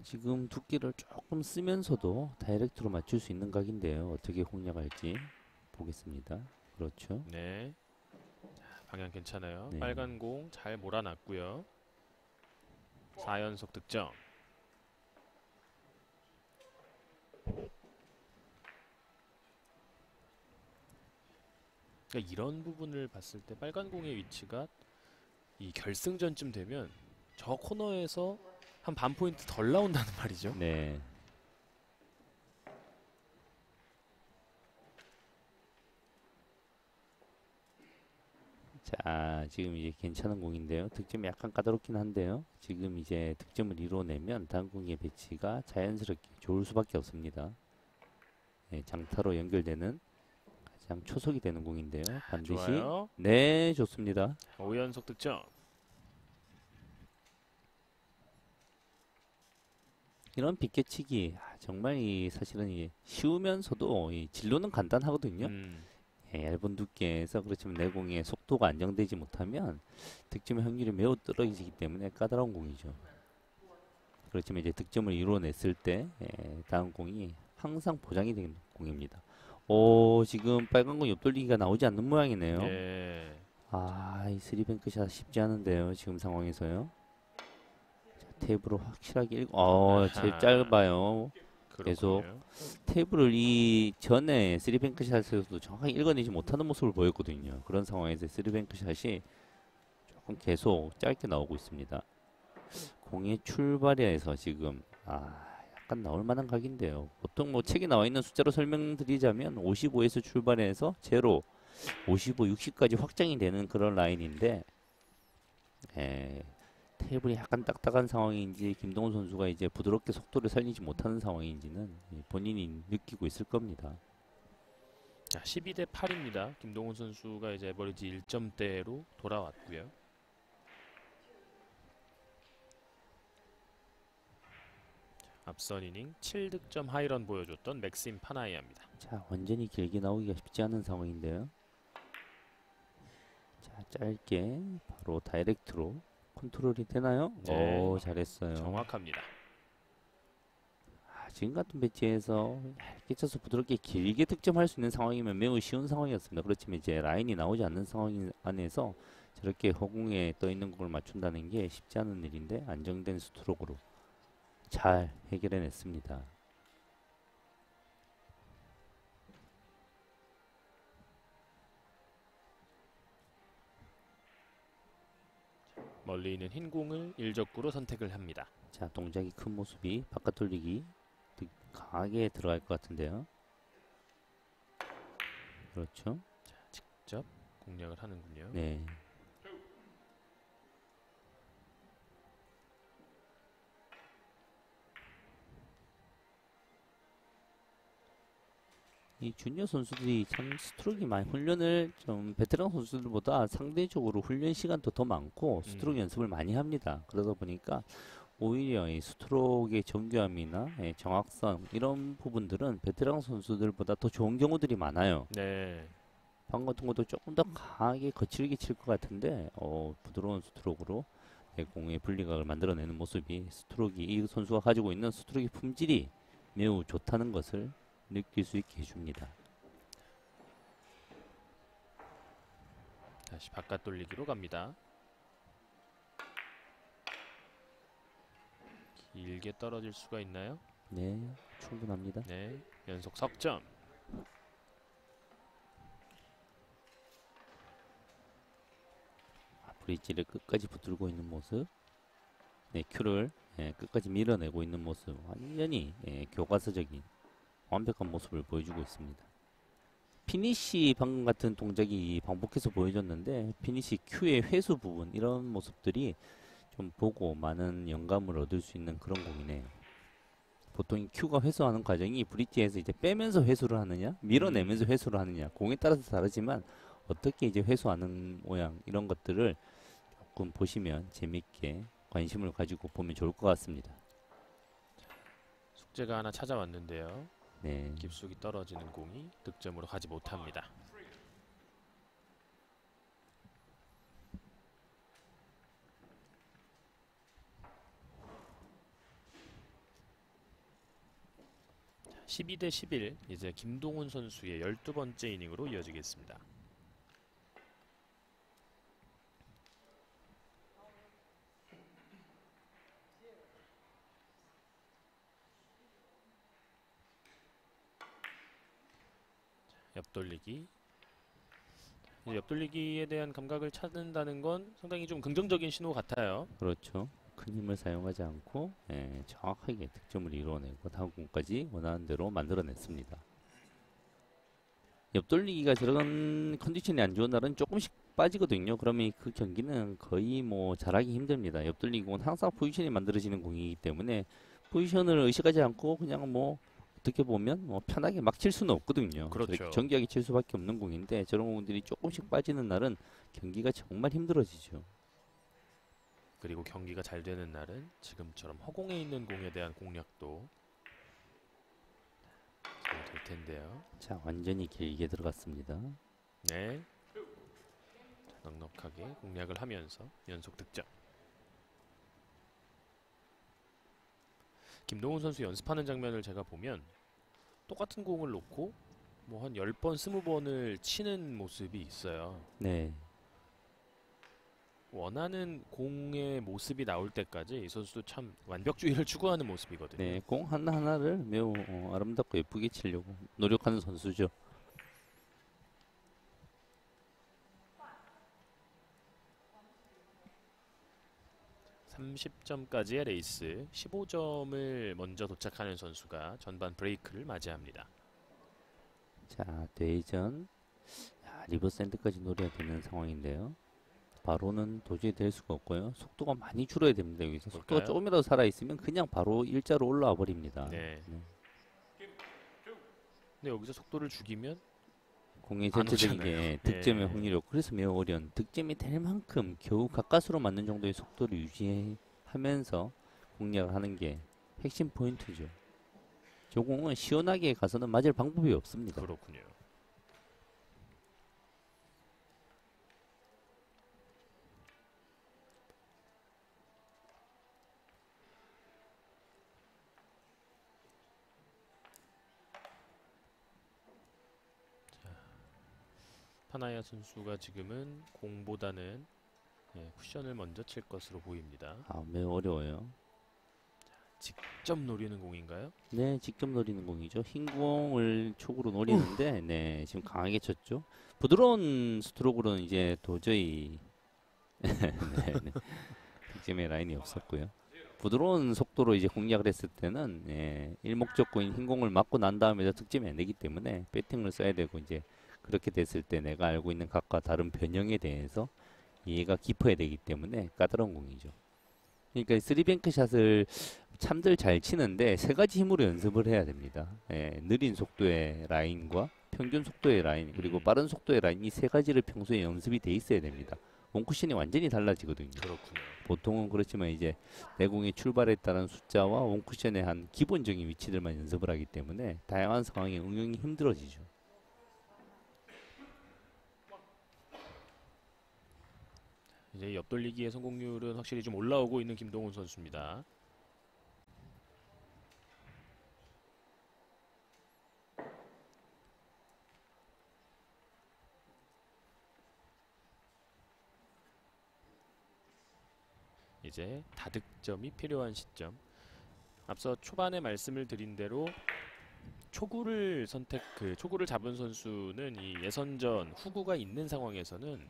지금 두께를 조금 쓰면서도 다이렉트로 맞출 수 있는 각인데요. 어떻게 공략할지 보겠습니다. 그렇죠. 네. 자, 방향 괜찮아요. 네. 빨간 공 잘 몰아놨고요. 4연속 득점. 그러니까 이런 부분을 봤을 때 빨간 공의 위치가 이 결승전쯤 되면 저 코너에서 한 반 포인트 덜 나온다는 말이죠. 네. 자, 지금 이제 괜찮은 공인데요. 득점이 약간 까다롭긴 한데요. 지금 이제 득점을 이뤄내면 다음 공의 배치가 자연스럽게 좋을 수밖에 없습니다. 네, 장타로 연결되는 가장 초석이 되는 공인데요. 반드시 좋아요. 네, 좋습니다. 5연속 득점. 이런 비껴치기 정말 사실은 쉬우면서도 진로는 간단하거든요. 얇은 두께에서 그렇지만 내공의 속도가 안정되지 못하면 득점 확률이 매우 떨어지기 때문에 까다로운 공이죠. 그렇지만 이제 득점을 이뤄냈을 때 다음 공이 항상 보장이 되는 공입니다. 오, 지금 빨간 공 옆돌리기가 나오지 않는 모양이네요. 네. 아, 이 쓰리뱅크샷 쉽지 않은데요. 지금 상황에서요. 자, 탭으로 확실하게 제일 짧아요. 계속 그렇군요. 탭을 이 전에 쓰리뱅크 샷에서도 정확하게 읽어내지 못하는 모습을 보였거든요. 그런 상황에서 쓰리뱅크 샷이 조금 계속 짧게 나오고 있습니다. 공의 출발에서 지금 약간 나올 만한 각인데요. 보통 뭐 책에 나와 있는 숫자로 설명드리자면 55에서 출발해서 제로 55, 60까지 확장이 되는 그런 라인인데 에, 테이블이 약간 딱딱한 상황인지 김동훈 선수가 이제 부드럽게 속도를 살리지 못하는 상황인지는 본인이 느끼고 있을 겁니다. 자, 12대 8입니다. 김동훈 선수가 이제 에버리지 1점대로 돌아왔고요. 앞선 이닝 7득점 하이런 보여줬던 맥심 파나이아입니다. 자, 완전히 길게 나오기가 쉽지 않은 상황인데요. 자, 짧게 바로 다이렉트로 컨트롤이 되나요? 네. 오, 잘했어요. 정확합니다. 지금 같은 배치에서 얇게 쳐서 부드럽게 길게 득점할 수 있는 상황이면 매우 쉬운 상황이었습니다. 그렇지만 이제 라인이 나오지 않는 상황 안에서 저렇게 허공에 떠 있는 공을 맞춘다는 게 쉽지 않은 일인데 안정된 스트로크로 잘 해결해냈습니다. 멀리 있는 흰 공을 일적구로 선택을 합니다. 자, 동작이 큰 모습이 바깥 돌리기 강하게 들어갈 것 같은데요. 그렇죠. 직접 공략을 하는군요. 네. 이 주니어 선수들이 참 스트로크 많이 훈련을 좀 베테랑 선수들보다 상대적으로 훈련 시간도 더 많고 스트로크 연습을 많이 합니다. 그러다 보니까 오히려 이 스트로크의 정교함이나 정확성 이런 부분들은 베테랑 선수들보다 더 좋은 경우들이 많아요. 네. 방 같은 것도 조금 더 강하게 거칠게 칠 것 같은데 부드러운 스트로크로 공의 분리각을 만들어내는 모습이 스트로크 이 선수가 가지고 있는 스트로크 품질이 매우 좋다는 것을 느낄 수 있게 해줍니다. 다시 바깥 돌리기로 갑니다. 길게 떨어질 수가 있나요? 네, 충분합니다. 네. 연속 석점. 브릿지를 끝까지 붙들고 있는 모습. 네, 큐를 끝까지 밀어내고 있는 모습. 완전히 교과서적인 완벽한 모습을 보여주고 있습니다. 피니시 방금 같은 동작이 반복해서 보여줬는데 피니시 큐의 회수 부분 이런 모습들이 좀 보고 많은 영감을 얻을 수 있는 그런 공이네요. 보통 이 큐가 회수하는 과정이 브릿지에서 이제 빼면서 회수를 하느냐 밀어내면서 회수를 하느냐 공에 따라서 다르지만 어떻게 이제 회수하는 모양 이런 것들을 조금 보시면 재밌게 관심을 가지고 보면 좋을 것 같습니다. 숙제가 하나 찾아왔는데요. 네. 깊숙이 떨어지는 공이 득점으로 가지 못합니다. 자, 12대 11 이제 김동훈 선수의 12번째 이닝으로 이어지겠습니다. 옆돌리기. 옆돌리기에 대한 감각을 찾는다는 건 상당히 좀 긍정적인 신호 같아요. 그렇죠. 큰 힘을 사용하지 않고 정확하게 득점을 이루어내고 다음 공까지 원하는 대로 만들어냈습니다. 옆돌리기가 저런 컨디션이 안 좋은 날은 조금씩 빠지거든요. 그러면 그 경기는 거의 뭐 잘하기 힘듭니다. 옆돌리기 공은 항상 포지션이 만들어지는 공이기 때문에 포지션을 의식하지 않고 그냥 뭐 어떻게 보면 뭐 편하게 막 칠 수는 없거든요. 그렇죠. 정교하게 칠 수밖에 없는 공인데 저런 공들이 조금씩 빠지는 날은 경기가 정말 힘들어지죠. 그리고 경기가 잘 되는 날은 지금처럼 허공에 있는 공에 대한 공략도 잘 될 텐데요. 자, 완전히 길게 들어갔습니다. 네. 자, 넉넉하게 공략을 하면서 연속 득점. 김동훈 선수 연습하는 장면을 제가 보면 똑같은 공을 놓고 뭐 한 10번, 20번을 치는 모습이 있어요. 네. 원하는 공의 모습이 나올 때까지 이 선수도 참 완벽주의를 추구하는 모습이거든요. 네, 공 하나하나를 매우 아름답고 예쁘게 치려고 노력하는 선수죠. 30점까지의 레이스, 15점을 먼저 도착하는 선수가 전반 브레이크를 맞이합니다. 자, 대전. 야, 리버스 핸드까지 노려야 되는 상황인데요. 바로는 도저히 될 수가 없고요. 속도가 많이 줄어야 됩니다. 여기서 속도가 볼까요? 조금이라도 살아있으면 그냥 바로 일자로 올라와 버립니다. 네. 네. 근데 여기서 속도를 죽이면 공의 안 전체적인 오잖아요. 게 득점의 네. 확률이 없고 그래서 매우 어려운 득점이 될 만큼 겨우 가까스로 맞는 정도의 속도를 유지하면서 공략을 하는 게 핵심 포인트죠. 저 공은 시원하게 가서는 맞을 방법이 없습니다. 그렇군요. 파나야 선수가 지금은 공보다는 쿠션을 먼저 칠 것으로 보입니다. 아, 매우 어려워요. 직접 노리는 공인가요? 네, 직접 노리는 공이죠. 흰 공을 촉으로 노리는데, 네, 지금 강하게 쳤죠. 부드러운 스트로크로는 이제 도저히 네, 네. 득점의 라인이 없었고요. 부드러운 속도로 이제 공략을 했을 때는 일목적고인 흰 공을 맞고 난 다음에 득점이 안 되기 때문에 배팅을 써야 되고 이제 그렇게 됐을 때 내가 알고 있는 각과 다른 변형에 대해서 이해가 깊어야 되기 때문에 까다로운 공이죠. 그러니까 쓰리뱅크 샷을 참들 잘 치는데 세 가지 힘으로 연습을 해야 됩니다. 느린 속도의 라인과 평균 속도의 라인 그리고 빠른 속도의 라인 이 세 가지를 평소에 연습이 돼 있어야 됩니다. 원쿠션이 완전히 달라지거든요. 그렇군요. 보통은 그렇지만 이제 내공의 출발에 따른 숫자와 원쿠션의 한 기본적인 위치들만 연습을 하기 때문에 다양한 상황에 응용이 힘들어지죠. 이제 옆돌리기의 성공률은 확실히 좀 올라오고 있는 김동훈 선수입니다. 이제 다득점이 필요한 시점. 앞서 초반에 말씀을 드린 대로 초구를 초구를 잡은 선수는 이 예선전 후구가 있는 상황에서는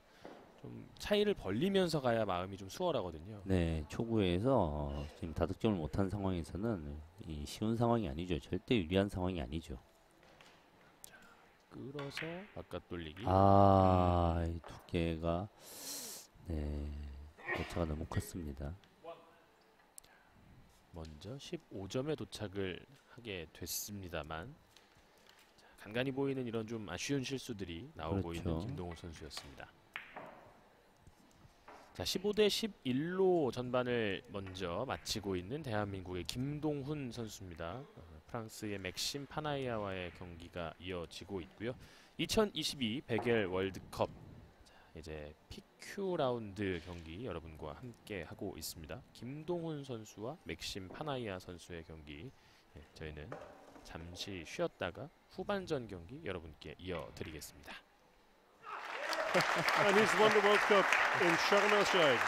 좀 차이를 벌리면서 가야 마음이 좀 수월하거든요. 네, 초구에서 지금 다득점을 못한 상황에서는 이 쉬운 상황이 아니죠. 절대 유리한 상황이 아니죠. 끌어서 바깥 돌리기. 이 두께가 오차가 너무 컸습니다. 먼저 15점에 도착을 하게 됐습니다만 간간히 보이는 이런 좀 아쉬운 실수들이 나오고 그렇죠. 있는 김동훈 선수였습니다. 자, 15대 11로 전반을 먼저 마치고 있는 대한민국의 김동훈 선수입니다. 프랑스의 맥심 파나이아와의 경기가 이어지고 있고요. 2022 베겔 월드컵 이제 PQ 라운드 경기 여러분과 함께 하고 있습니다. 김동훈 선수와 맥심 파나이아 선수의 경기 저희는 잠시 쉬었다가 후반전 경기 여러분께 이어드리겠습니다. And he's won the World Cup in Sharm el-Sheikh.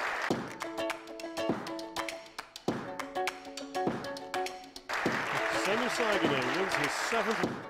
Semi Saigane wins his seventh.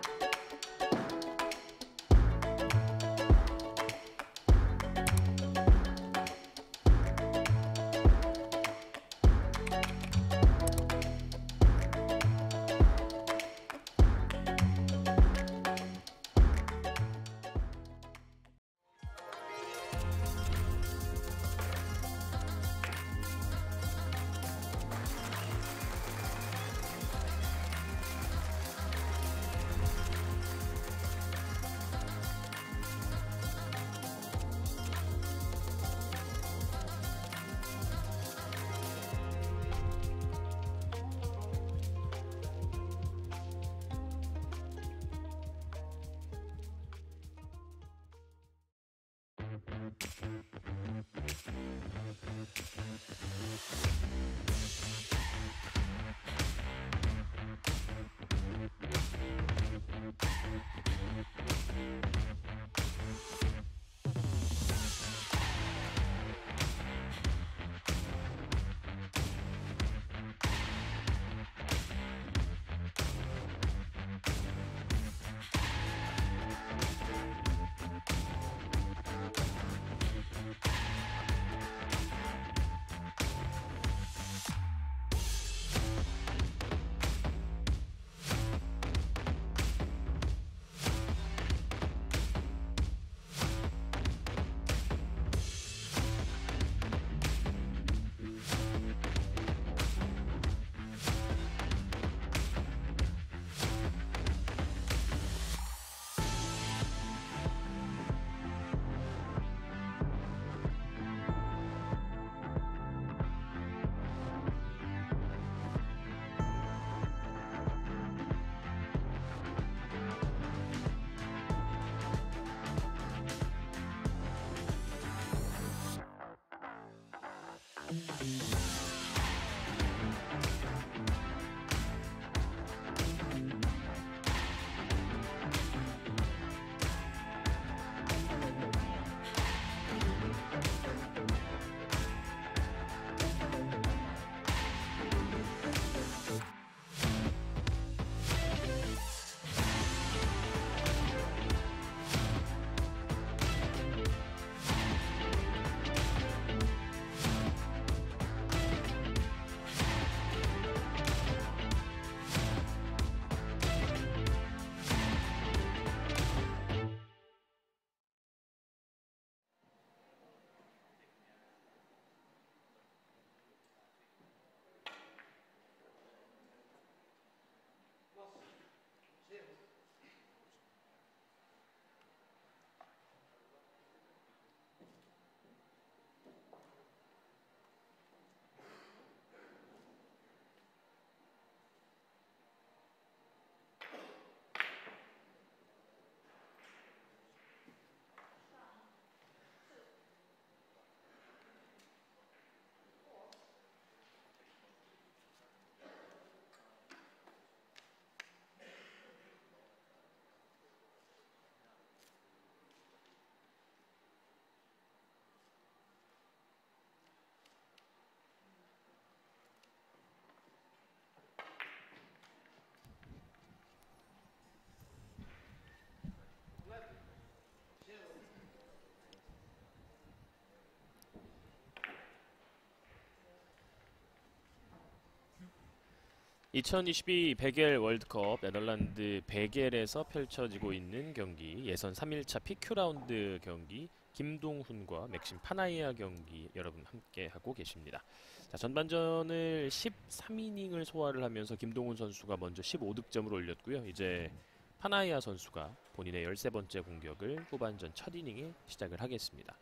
(2022) 베겔 월드컵 네덜란드 베겔에서 펼쳐지고 있는 경기 예선 3일차 PQ 라운드 경기 김동훈과 맥심 파나이아 경기 여러분 함께 하고 계십니다. 자, 전반전을 13이닝을 소화를 하면서 김동훈 선수가 먼저 15득점을 올렸고요. 이제 파나이아 선수가 본인의 13번째 공격을 후반전 첫 이닝에 시작을 하겠습니다.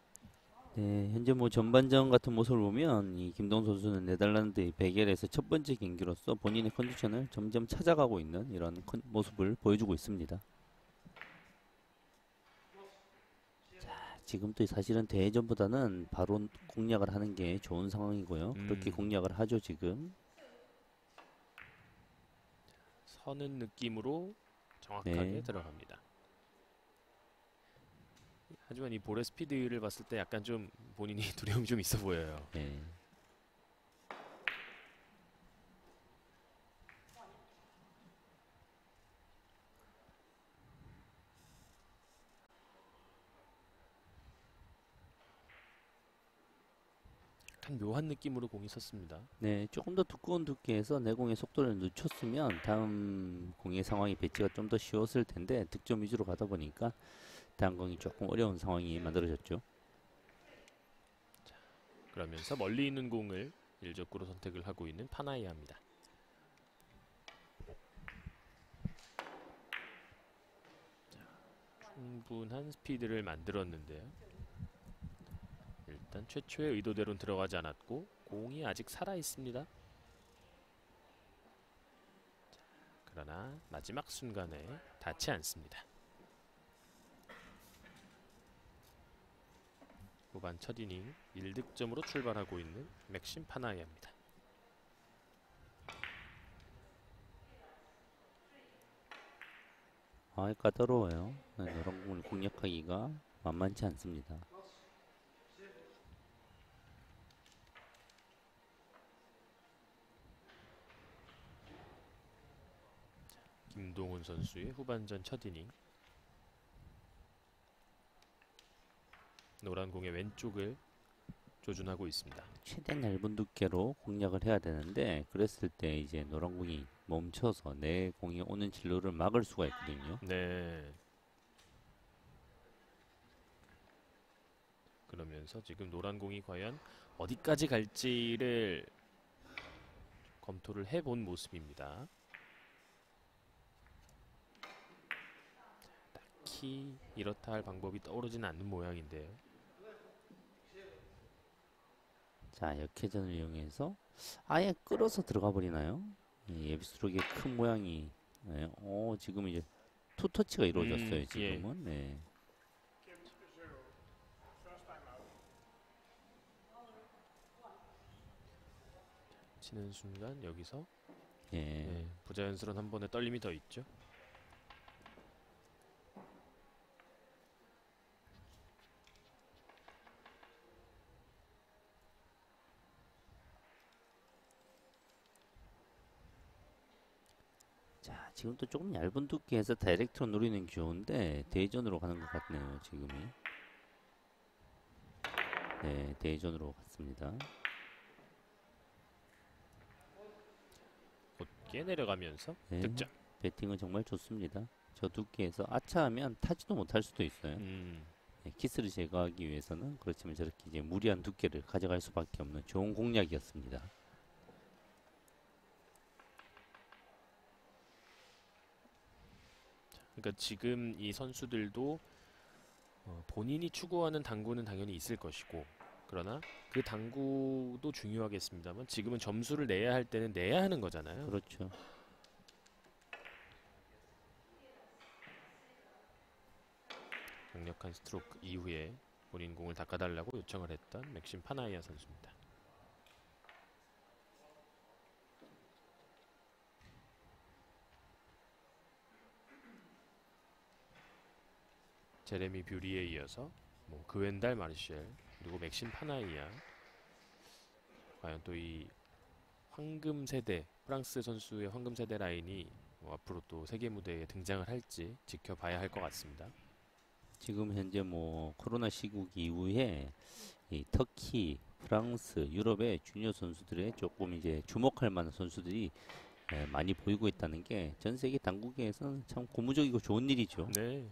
네, 현재 뭐 전반전 같은 모습을 보면 이 김동 선수는 네덜란드 베겔에서 첫 번째 경기로서 본인의 컨디션을 점점 찾아가고 있는 이런 모습을 보여주고 있습니다. 자, 지금도 사실은 대회전보다는 바로 공략을 하는 게 좋은 상황이고요. 그렇게 공략을 하죠 지금. 서는 느낌으로 정확하게 네. 들어갑니다. 하지만 이 볼의 스피드를 봤을 때 약간 좀 본인이 두려움이 좀 있어 보여요. 네. 약간 묘한 느낌으로 공이 섰습니다. 네, 조금 더 두꺼운 두께에서 내공의 속도를 늦췄으면 다음 공의 상황이 배치가 좀 더 쉬웠을 텐데 득점 위주로 가다 보니까 다음 공이 조금 어려운 상황이 만들어졌죠. 그러면서 멀리 있는 공을 일적구로 선택을 하고 있는 파나이아입니다. 충분한 스피드를 만들었는데요. 일단 최초의 의도대로는 들어가지 않았고 공이 아직 살아 있습니다. 그러나 마지막 순간에 닿지 않습니다. 후반 첫 이닝 1득점으로 출발하고 있는 맥심 파나이아입니다. 아, 까다로워요. 네, 이런 공을 공략하기가 만만치 않습니다. 김동훈 선수의 후반전 첫 이닝. 노란 공의 왼쪽을 조준하고 있습니다. 최대한 얇은 두께로 공략을 해야 되는데 그랬을 때 이제 노란 공이 멈춰서 내 공이 오는 진로를 막을 수가 있거든요. 네. 그러면서 지금 노란 공이 과연 어디까지 갈지를 검토를 해본 모습입니다. 딱히 이렇다 할 방법이 떠오르지는 않는 모양인데요. 자, 역회전을 이용해서 아예 끌어서 들어가 버리나요? 이 에비스트록의 큰 모양이 네, 지금 이제 투터치가 이루어졌어요. 지금은. 네. 치는 순간 여기서 예. 네, 부자연스러운 한 번의 떨림이 더 있죠. 자, 지금 또 조금 얇은 두께에서 다이렉트로 노리는 게 좋은데 대전으로 가는 것 같네요. 지금이. 네, 대전으로 갔습니다. 곧게 내려가면서 네. 득점. 배팅은 정말 좋습니다. 저 두께에서 아차하면 타지도 못할 수도 있어요. 네, 키스를 제거하기 위해서는 그렇지만 저렇게 이제 무리한 두께를 가져갈 수밖에 없는 좋은 공략이었습니다. 그러니까 지금 이 선수들도 본인이 추구하는 당구는 당연히 있을 것이고, 그러나 그 당구도 중요하겠습니다만 지금은 점수를 내야 할 때는 내야 하는 거잖아요. 그렇죠. 강력한 스트로크 이후에 본인 공을 닦아달라고 요청을 했던 맥심 파나이아 선수입니다. 제레미 뷰리에 이어서 뭐 그웬달 마르쉘 그리고 맥심 파나이아, 과연 또 이 황금 세대 프랑스 선수의 황금 세대 라인이 뭐 앞으로 또 세계 무대에 등장을 할지 지켜봐야 할 것 같습니다. 지금 현재 뭐 코로나 시국 이후에 이 터키, 프랑스, 유럽의 주니어 선수들의 조금 이제 주목할 만한 선수들이 많이 보이고 있다는 게 전 세계 당구계에서는 참 고무적이고 좋은 일이죠. 네.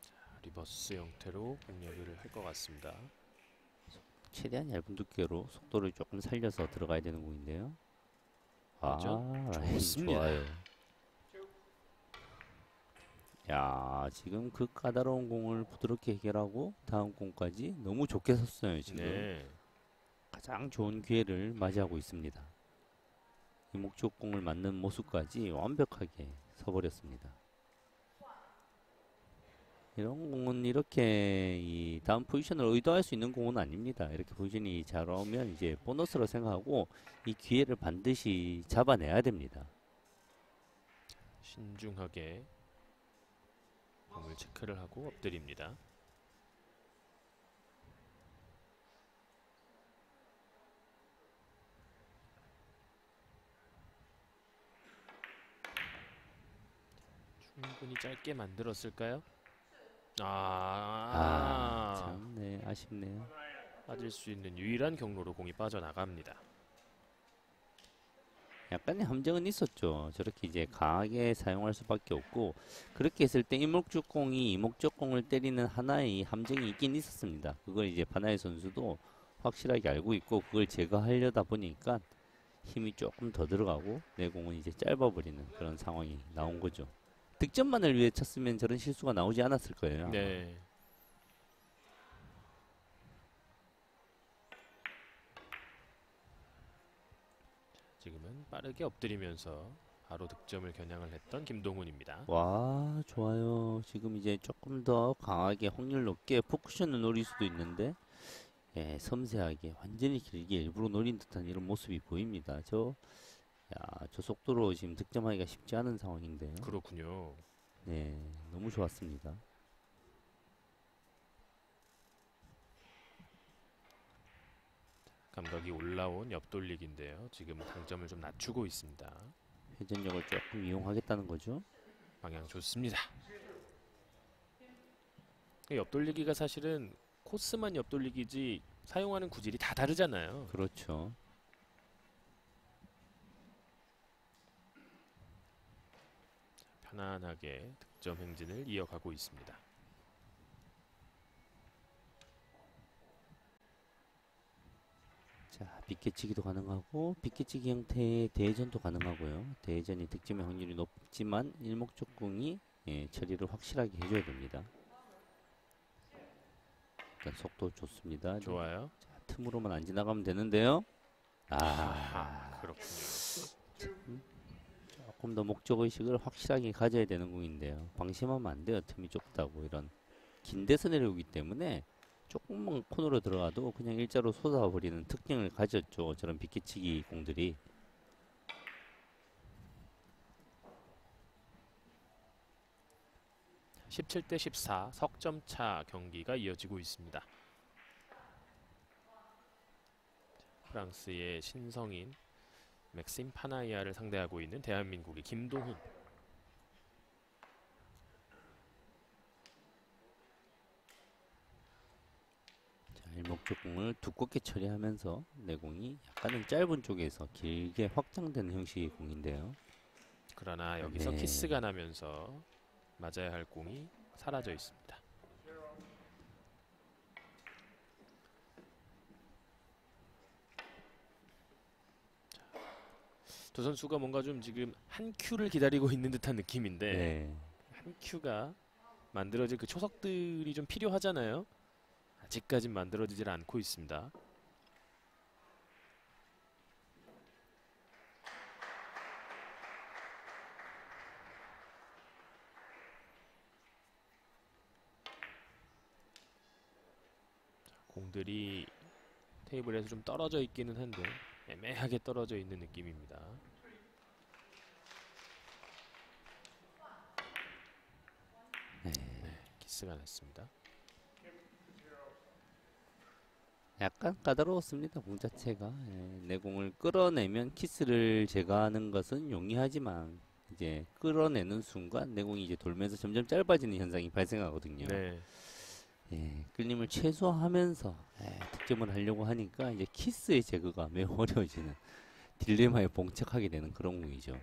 자, 리버스 형태로 공략을 할 것 같습니다. 최대한 얇은 두께로 속도를 조금 살려서 들어가야 되는 공인데요. 그렇죠? 라인 좋습니다. 좋아요. 야, 지금 그 까다로운 공을 부드럽게 해결하고 다음 공까지 너무 좋게 섰어요. 지금 네. 가장 좋은 기회를 맞이하고 있습니다. 이 목적 공을 맞는 모습까지 완벽하게 서버렸습니다. 이런 공은 이렇게 이 다음 포지션을 의도할 수 있는 공은 아닙니다. 이렇게 포지션이 잘 오면 이제 보너스로 생각하고 이 기회를 반드시 잡아내야 됩니다. 신중하게 공을 체크를 하고 엎드립니다. 충분히 짧게 만들었을까요? 참, 네, 아쉽네요. 빠질 수 있는 유일한 경로로 공이 빠져나갑니다. 약간의 함정은 있었죠. 저렇게 이제 강하게 사용할 수밖에 없고 그렇게 했을 때 이목적공이 이목적공을 때리는 하나의 함정이 있긴 있었습니다. 그걸 이제 바나이 선수도 확실하게 알고 있고 그걸 제거하려다 보니까 힘이 조금 더 들어가고 내 공은 이제 짧아버리는 그런 상황이 나온 거죠. 득점만을 위해 쳤으면 저런 실수가 나오지 않았을 거예요. 아마. 네. 지금은 빠르게 엎드리면서 바로 득점을 겨냥을 했던 김동훈입니다. 와, 좋아요. 지금 이제 조금 더 강하게 확률 높게 포쿠션을 노릴 수도 있는데 예, 섬세하게 완전히 길게 일부러 노린 듯한 이런 모습이 보입니다. 저 속도로 지금 득점하기가 쉽지 않은 상황인데요. 그렇군요. 네, 너무 좋았습니다. 감각이 올라온 옆돌리기인데요. 지금 당점을 좀 낮추고 있습니다. 회전력을 조금 이용하겠다는 거죠. 방향 좋습니다. 옆돌리기가 사실은 코스만 옆돌리기지 사용하는 구질이 다 다르잖아요. 그렇죠. 편안하게 득점 행진을 이어가고 있습니다. 자, 빗개치기도 가능하고 빗개치기 형태의 대전도 가능하고요. 대전이 득점의 확률이 높지만 일목적공이 처리를 확실하게 해줘야 됩니다. 일단 속도 좋습니다. 좋아요. 자, 틈으로만 안 지나가면 되는데요. 그렇군요. 조금 더 목적의식을 확실하게 가져야 되는 공인데요. 방심하면 안 돼요. 틈이 좁다고 이런 긴 데서 내려오기 때문에 조금만 코너로 들어가도 그냥 일자로 쏟아버리는 특징을 가졌죠. 저런 비껴치기 공들이. 17대 14 석점 차 경기가 이어지고 있습니다. 프랑스의 신성인 맥심 파나이아를 상대하고 있는 대한민국의 김동훈. 자, 일목적공을 두껍게 처리하면서 내공이 약간은 짧은 쪽에서 길게 확장되는 형식의 공인데요. 그러나 여기서 네. 키스가 나면서 맞아야 할 공이 사라져 있습니다. 두 선수가 뭔가 좀 지금 한 큐를 기다리고 있는 듯한 느낌인데 네. 한 큐가 만들어질 그 초석들이 좀 필요하잖아요. 아직까진 만들어지질 않고 있습니다. 공들이 테이블에서 좀 떨어져 있기는 한데 애매하게 떨어져 있는 느낌입니다. 네. 키스가 났습니다. 약간 까다로웠습니다. 공 자체가. 예, 내공을 끌어내면 키스를 제거하는 것은 용이하지만 이제 끌어내는 순간 내공이 이제 돌면서 점점 짧아지는 현상이 발생하거든요. 네. 예, 끌림을 최소화하면서 득점을 하려고 하니까 이제 키스의 제거가 매우 어려워지는 딜레마에 봉착하게 되는 그런 공이죠.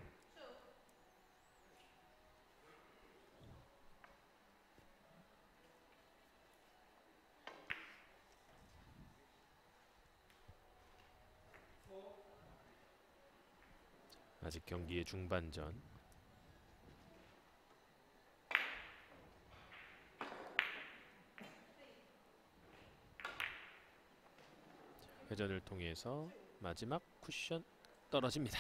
아직 경기의 중반전. 회전을 통해서 마지막 쿠션 떨어집니다.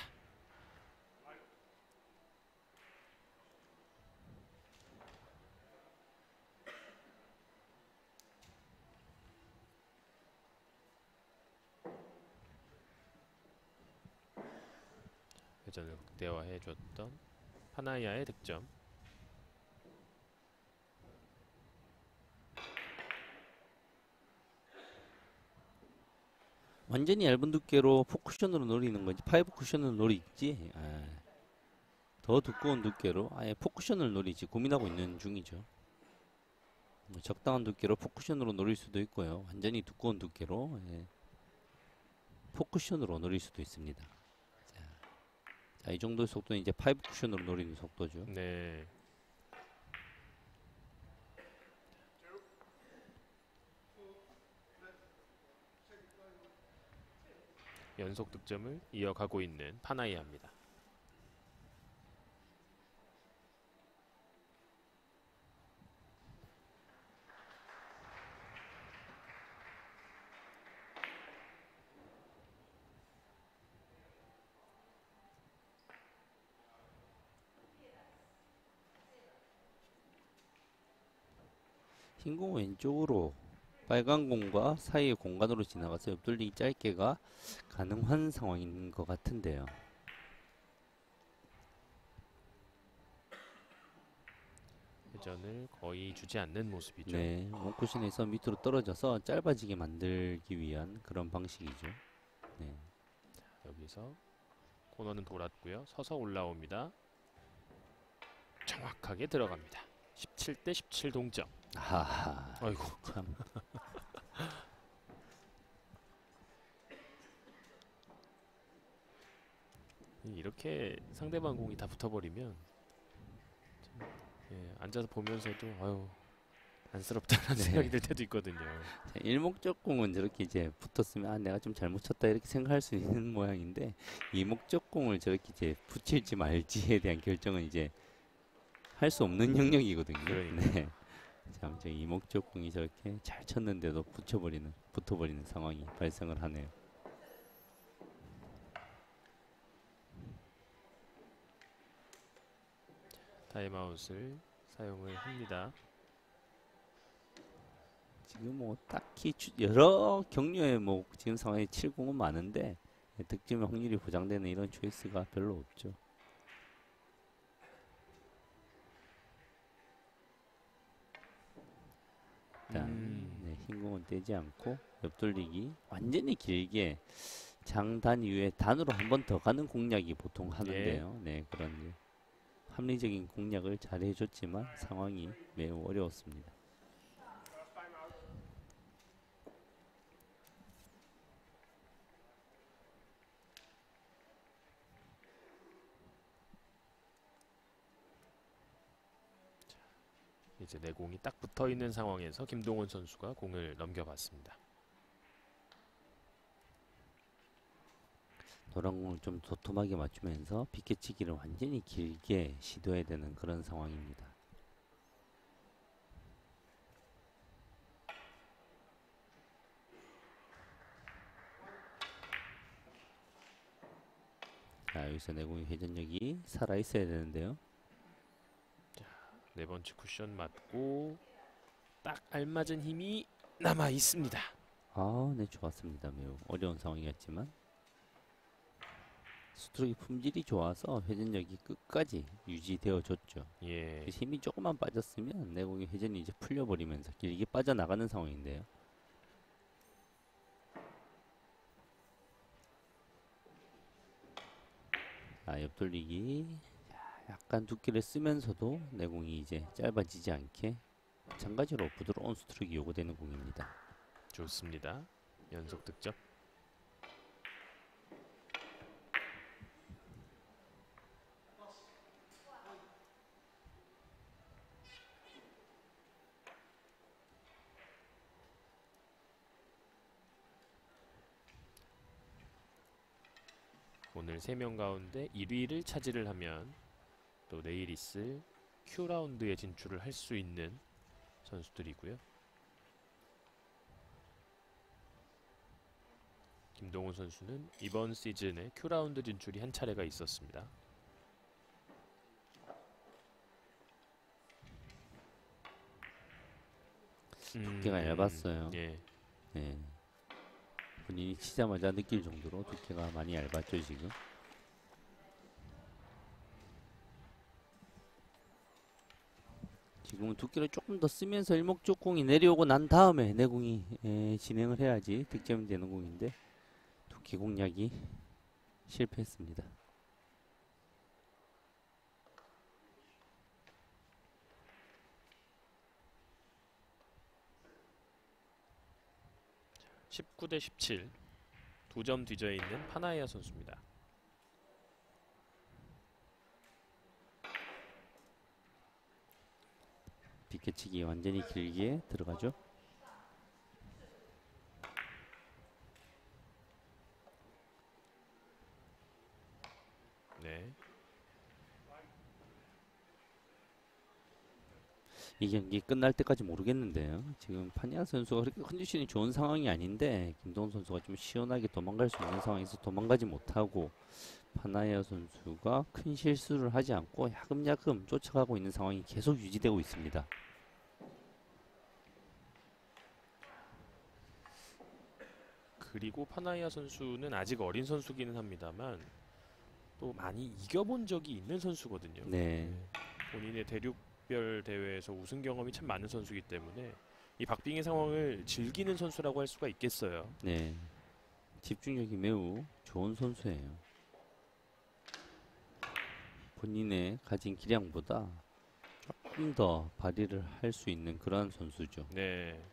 회전을 극대화해 줬던 파나이아의 득점. 완전히 얇은 두께로 포쿠션으로 노리는 건지 파이브 쿠션으로 노리지 더 두꺼운 두께로 아예 포쿠션을 노리지 고민하고 있는 중이죠. 적당한 두께로 포쿠션으로 노릴 수도 있고요. 완전히 두꺼운 두께로 포쿠션으로 노릴 수도 있습니다. 자, 이 정도의 속도는 이제 파이브 쿠션으로 노리는 속도죠. 네. 연속 득점을 이어가고 있는 파나이아입니다. 흰 공 왼쪽으로 빨간 공과 사이의 공간으로 지나가서 옆돌리기 짧게가 가능한 상황인 것 같은데요. 회전을 거의 주지 않는 모습이죠. 네, 원쿠션에서 밑으로 떨어져서 짧아지게 만들기 위한 그런 방식이죠. 네. 여기서 코너는 돌았고요. 서서 올라옵니다. 정확하게 들어갑니다. 17대 17 동점. 하하, 아이고. 참. 이렇게 상대방 공이 다 붙어버리면 참, 앉아서 보면서도 아유 안쓰럽다는 네. 생각이 들 때도 있거든요. 자, 일목적공은 저렇게 이제 붙었으면 아 내가 좀 잘못 쳤다 이렇게 생각할 수 있는 모양인데 이목적공을 저렇게 이제 붙일지 말지에 대한 결정은 이제 할 수 없는 영역이거든요. 그러니까요. 네. 참, 저 이목적공이 저렇게 잘 쳤는데도 붙어버리는 상황이 발생을 하네요. 타임아웃을 사용을 합니다. 지금 뭐 딱히 여러 경류에 뭐 지금 상황에 7공은 많은데 득점의 확률이 보장되는 이런 초이스가 별로 없죠. 일단 네, 흰 공은 떼지 않고 옆돌리기 완전히 길게 장단 이후에 단으로 한 번 더 가는 공략이 보통 하는데요. 네, 그런 이제 합리적인 공략을 잘 해줬지만 상황이 매우 어려웠습니다. 이제 내공이 딱 붙어 있는 상황에서 김동원 선수가 공을 넘겨봤습니다. 노란 공을 좀 도톰하게 맞추면서 비껴치기를 완전히 길게 시도해야 되는 그런 상황입니다. 자, 여기서 내공의 회전력이 살아 있어야 되는데요. 네 번째 쿠션 맞고 딱 알맞은 힘이 남아 있습니다. 아, 네, 좋았습니다. 매우 어려운 상황이었지만 스트로크 품질이 좋아서 회전력이 끝까지 유지되어졌죠. 예. 힘이 조금만 빠졌으면 내공의 회전이 이제 풀려버리면서 길게 빠져나가는 상황인데요. 자, 옆돌리기. 약간 두께를 쓰면서도 내공이 이제 짧아지지 않게 마찬가지로 부드러운 스트로크가 요구되는 공입니다. 좋습니다. 연속 득점. 오늘 3명 가운데 1위를 차지를 하면 또 내일 있을 Q라운드에 진출을 할 수 있는 선수들이고요. 김동훈 선수는 이번 시즌에 Q라운드 진출이 한 차례가 있었습니다. 두께가 얇았어요. 예. 네. 본인이 치자마자 느낄 정도로 두께가 많이 얇았죠 지금. 지금은 두께를 조금 더 쓰면서 일목적 공이 내려오고 난 다음에 내공이 진행을 해야지 득점이 되는 공인데 두께 공략이 실패했습니다. 자, 19대 17. 2점 뒤져 있는 파나이아 선수입니다. 비껴치기 완전히 길게 들어가죠. 네. 이 경기 끝날 때까지 모르겠는데요. 지금 파니아 선수가 그렇게 컨디션이 좋은 상황이 아닌데 김동훈 선수가 좀 시원하게 도망갈 수 있는 상황에서 도망가지 못하고 파나이아 선수가 큰 실수를 하지 않고 야금야금 쫓아가고 있는 상황이 계속 유지되고 있습니다. 그리고 파나이아 선수는 아직 어린 선수기는 합니다만 또 많이 이겨본 적이 있는 선수거든요. 네. 본인의 대륙별 대회에서 우승 경험이 참 많은 선수이기 때문에 이 박빙의 상황을 즐기는 선수라고 할 수가 있겠어요. 네. 집중력이 매우 좋은 선수예요. 본인의 가진 기량보다 조금 더 발휘를 할 수 있는 그런 선수죠. 네.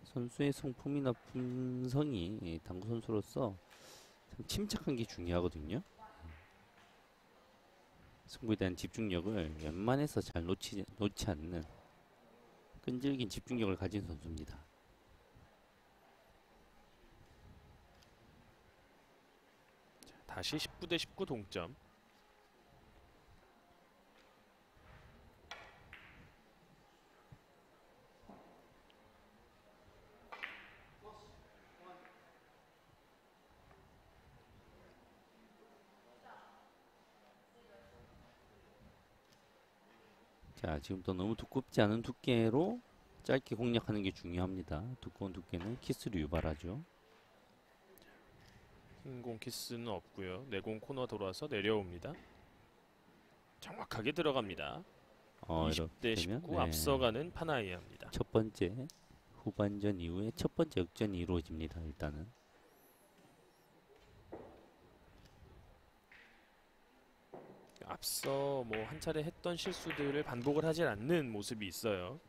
선수의 성품이나 품성이 당구 선수로서 참 침착한 게 중요하거든요. 승부에 대한 집중력을 웬만해서 잘 놓지 않는 끈질긴 집중력을 가진 선수입니다. 다시 19대 19 동점. 자, 지금도 너무 두껍지 않은 두께로 짧게 공략하는 게 중요합니다. 두꺼운 두께는 키스로 유발하죠. 흰공 키스는 없고요. 내공 코너 돌아서 내려옵니다. 정확하게 들어갑니다. 20대 19 앞서가는 파나이아입니다. 첫 번째 후반전 이후에 첫 번째 역전이 이루어집니다. 일단은 앞서 뭐 한 차례 했던 실수들을 반복을 하지 않는 모습이 있어요.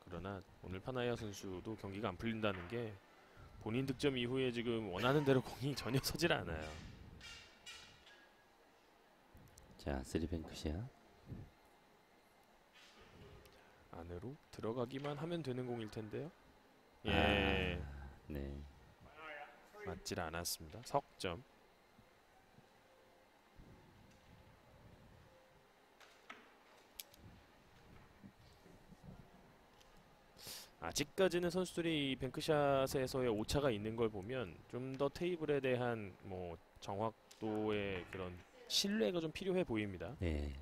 그러나 오늘 파나이아 선수도 경기가 안 풀린다는 게 본인 득점 이후에 지금 원하는 대로 공이 전혀 서질 않아요. 자, 3뱅크샷. 안으로 들어가기만 하면 되는 공일 텐데요. 예, 네. 맞질 않았습니다. 석점. 아직까지는 선수들이 이 뱅크샷에서의 오차가 있는 걸 보면 좀 더 테이블에 대한 뭐 정확도의 그런 신뢰가 좀 필요해 보입니다. 네.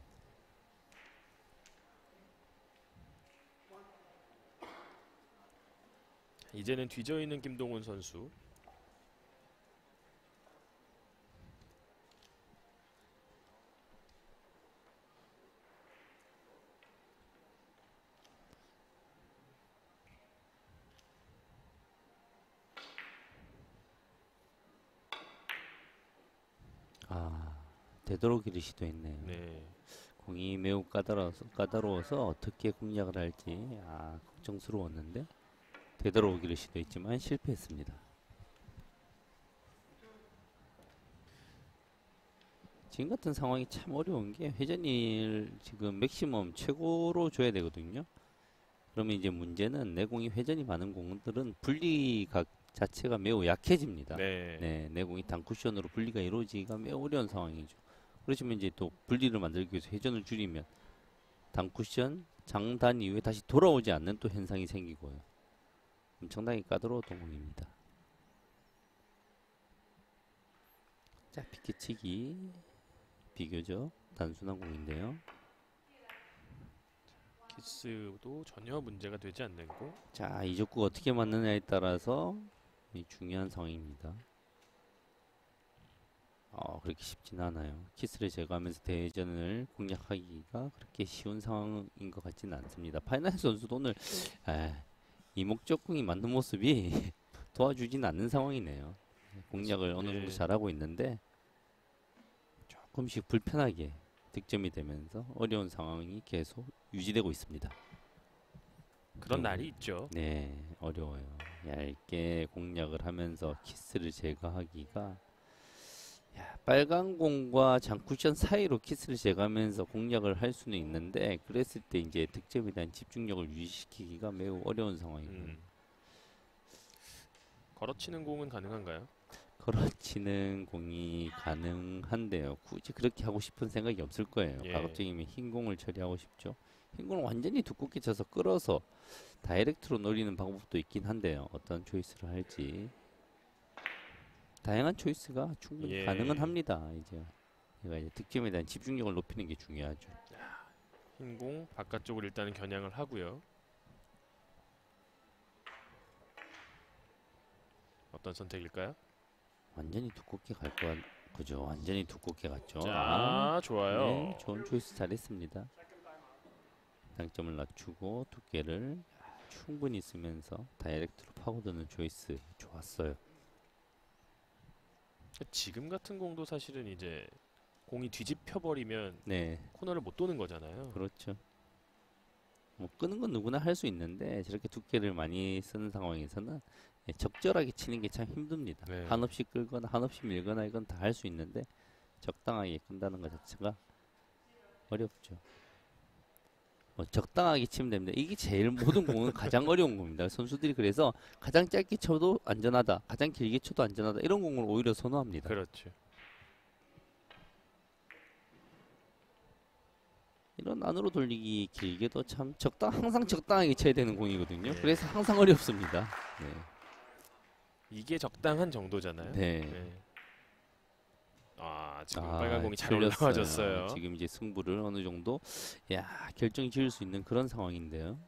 이제는 뒤져 있는 김동훈 선수. 되도록이를 시도했네요. 네. 공이 매우 까다로워서 어떻게 공략을 할지 걱정스러웠는데 되도록이를 시도했지만 실패했습니다. 지금 같은 상황이 참 어려운 게 회전을 지금 맥시멈 최고로 줘야 되거든요. 그러면 이제 문제는 내공이 회전이 많은 공들은 분리각 자체가 매우 약해집니다. 네. 내공이 단쿠션으로 분리가 이루어지기가 매우 어려운 상황이죠. 그러시면 이제 또 분리를 만들기 위해서 회전을 줄이면 단쿠션 장단 이후에 다시 돌아오지 않는 또 현상이 생기고요. 엄청나게 까다로웠던 공입니다. 자, 비켜치기 비교적 단순한 공인데요. 키스도 전혀 문제가 되지 않는 공. 자, 이적구가 어떻게 맞느냐에 따라서 중요한 상황입니다. 그렇게 쉽진 않아요. 키스를 제거하면서 대전을 공략하기가 그렇게 쉬운 상황인 것 같지는 않습니다. 파이널 선수도 오늘 이목적공이 맞는 모습이 도와주진 않는 상황이네요. 공략을 어느 정도 잘하고 있는데 조금씩 불편하게 득점이 되면서 어려운 상황이 계속 유지되고 있습니다. 그런 날이 있죠. 네, 어려워요. 얇게 공략을 하면서 키스를 제거하기가 빨간 공과 장쿠션 사이로 키스를 제거하면서 공략을 할 수는 있는데 그랬을 때 이제 득점에 대한 집중력을 유지시키기가 매우 어려운 상황이고요. 걸어치는 공은 가능한가요? 걸어치는 공이 가능한데요. 굳이 그렇게 하고 싶은 생각이 없을 거예요. 예. 가급적이면 흰 공을 처리하고 싶죠. 흰 공을 완전히 두껍게 쳐서 끌어서 다이렉트로 노리는 방법도 있긴 한데요. 어떤 초이스를 할지 다양한 초이스가 충분히 가능은 합니다. 이제 득점에 대한 집중력을 높이는 게 중요하죠. 흰 공 바깥쪽을 일단은 겨냥을 하고요. 어떤 선택일까요? 완전히 두껍게 갈 거죠. 완전히 두껍게 갔죠. 자, 좋아요. 네, 좋은 초이스 잘했습니다. 당점을 낮추고 두께를 충분히 쓰면서 다이렉트로 파고드는 초이스 좋았어요. 지금 같은 공도 사실은 이제 공이 뒤집혀 버리면 네, 코너를 못 도는 거잖아요. 그렇죠. 뭐 끄는 건 누구나 할 수 있는데 저렇게 두께를 많이 쓰는 상황에서는 적절하게 치는 게 참 힘듭니다. 네. 한없이 끌거나 한없이 밀거나 이건 다 할 수 있는데 적당하게 끈다는 것 자체가 어렵죠. 뭐 적당하게 치면 됩니다. 이게 제일 모든 공은 가장 어려운 겁니다. 선수들이 그래서 가장 짧게 쳐도 안전하다, 가장 길게 쳐도 안전하다 이런 공을 오히려 선호합니다. 그렇죠. 이런 안으로 돌리기 길게도 참 항상 적당하게 쳐야 되는 공이거든요. 네. 그래서 항상 어렵습니다. 이게 적당한 정도잖아요. 네. 네. 지금 빨간 공이 잘 틀렸어요. 올라와줬어요. 지금 이제 승부를 어느 정도 결정 지을 수 있는 그런 상황인데요.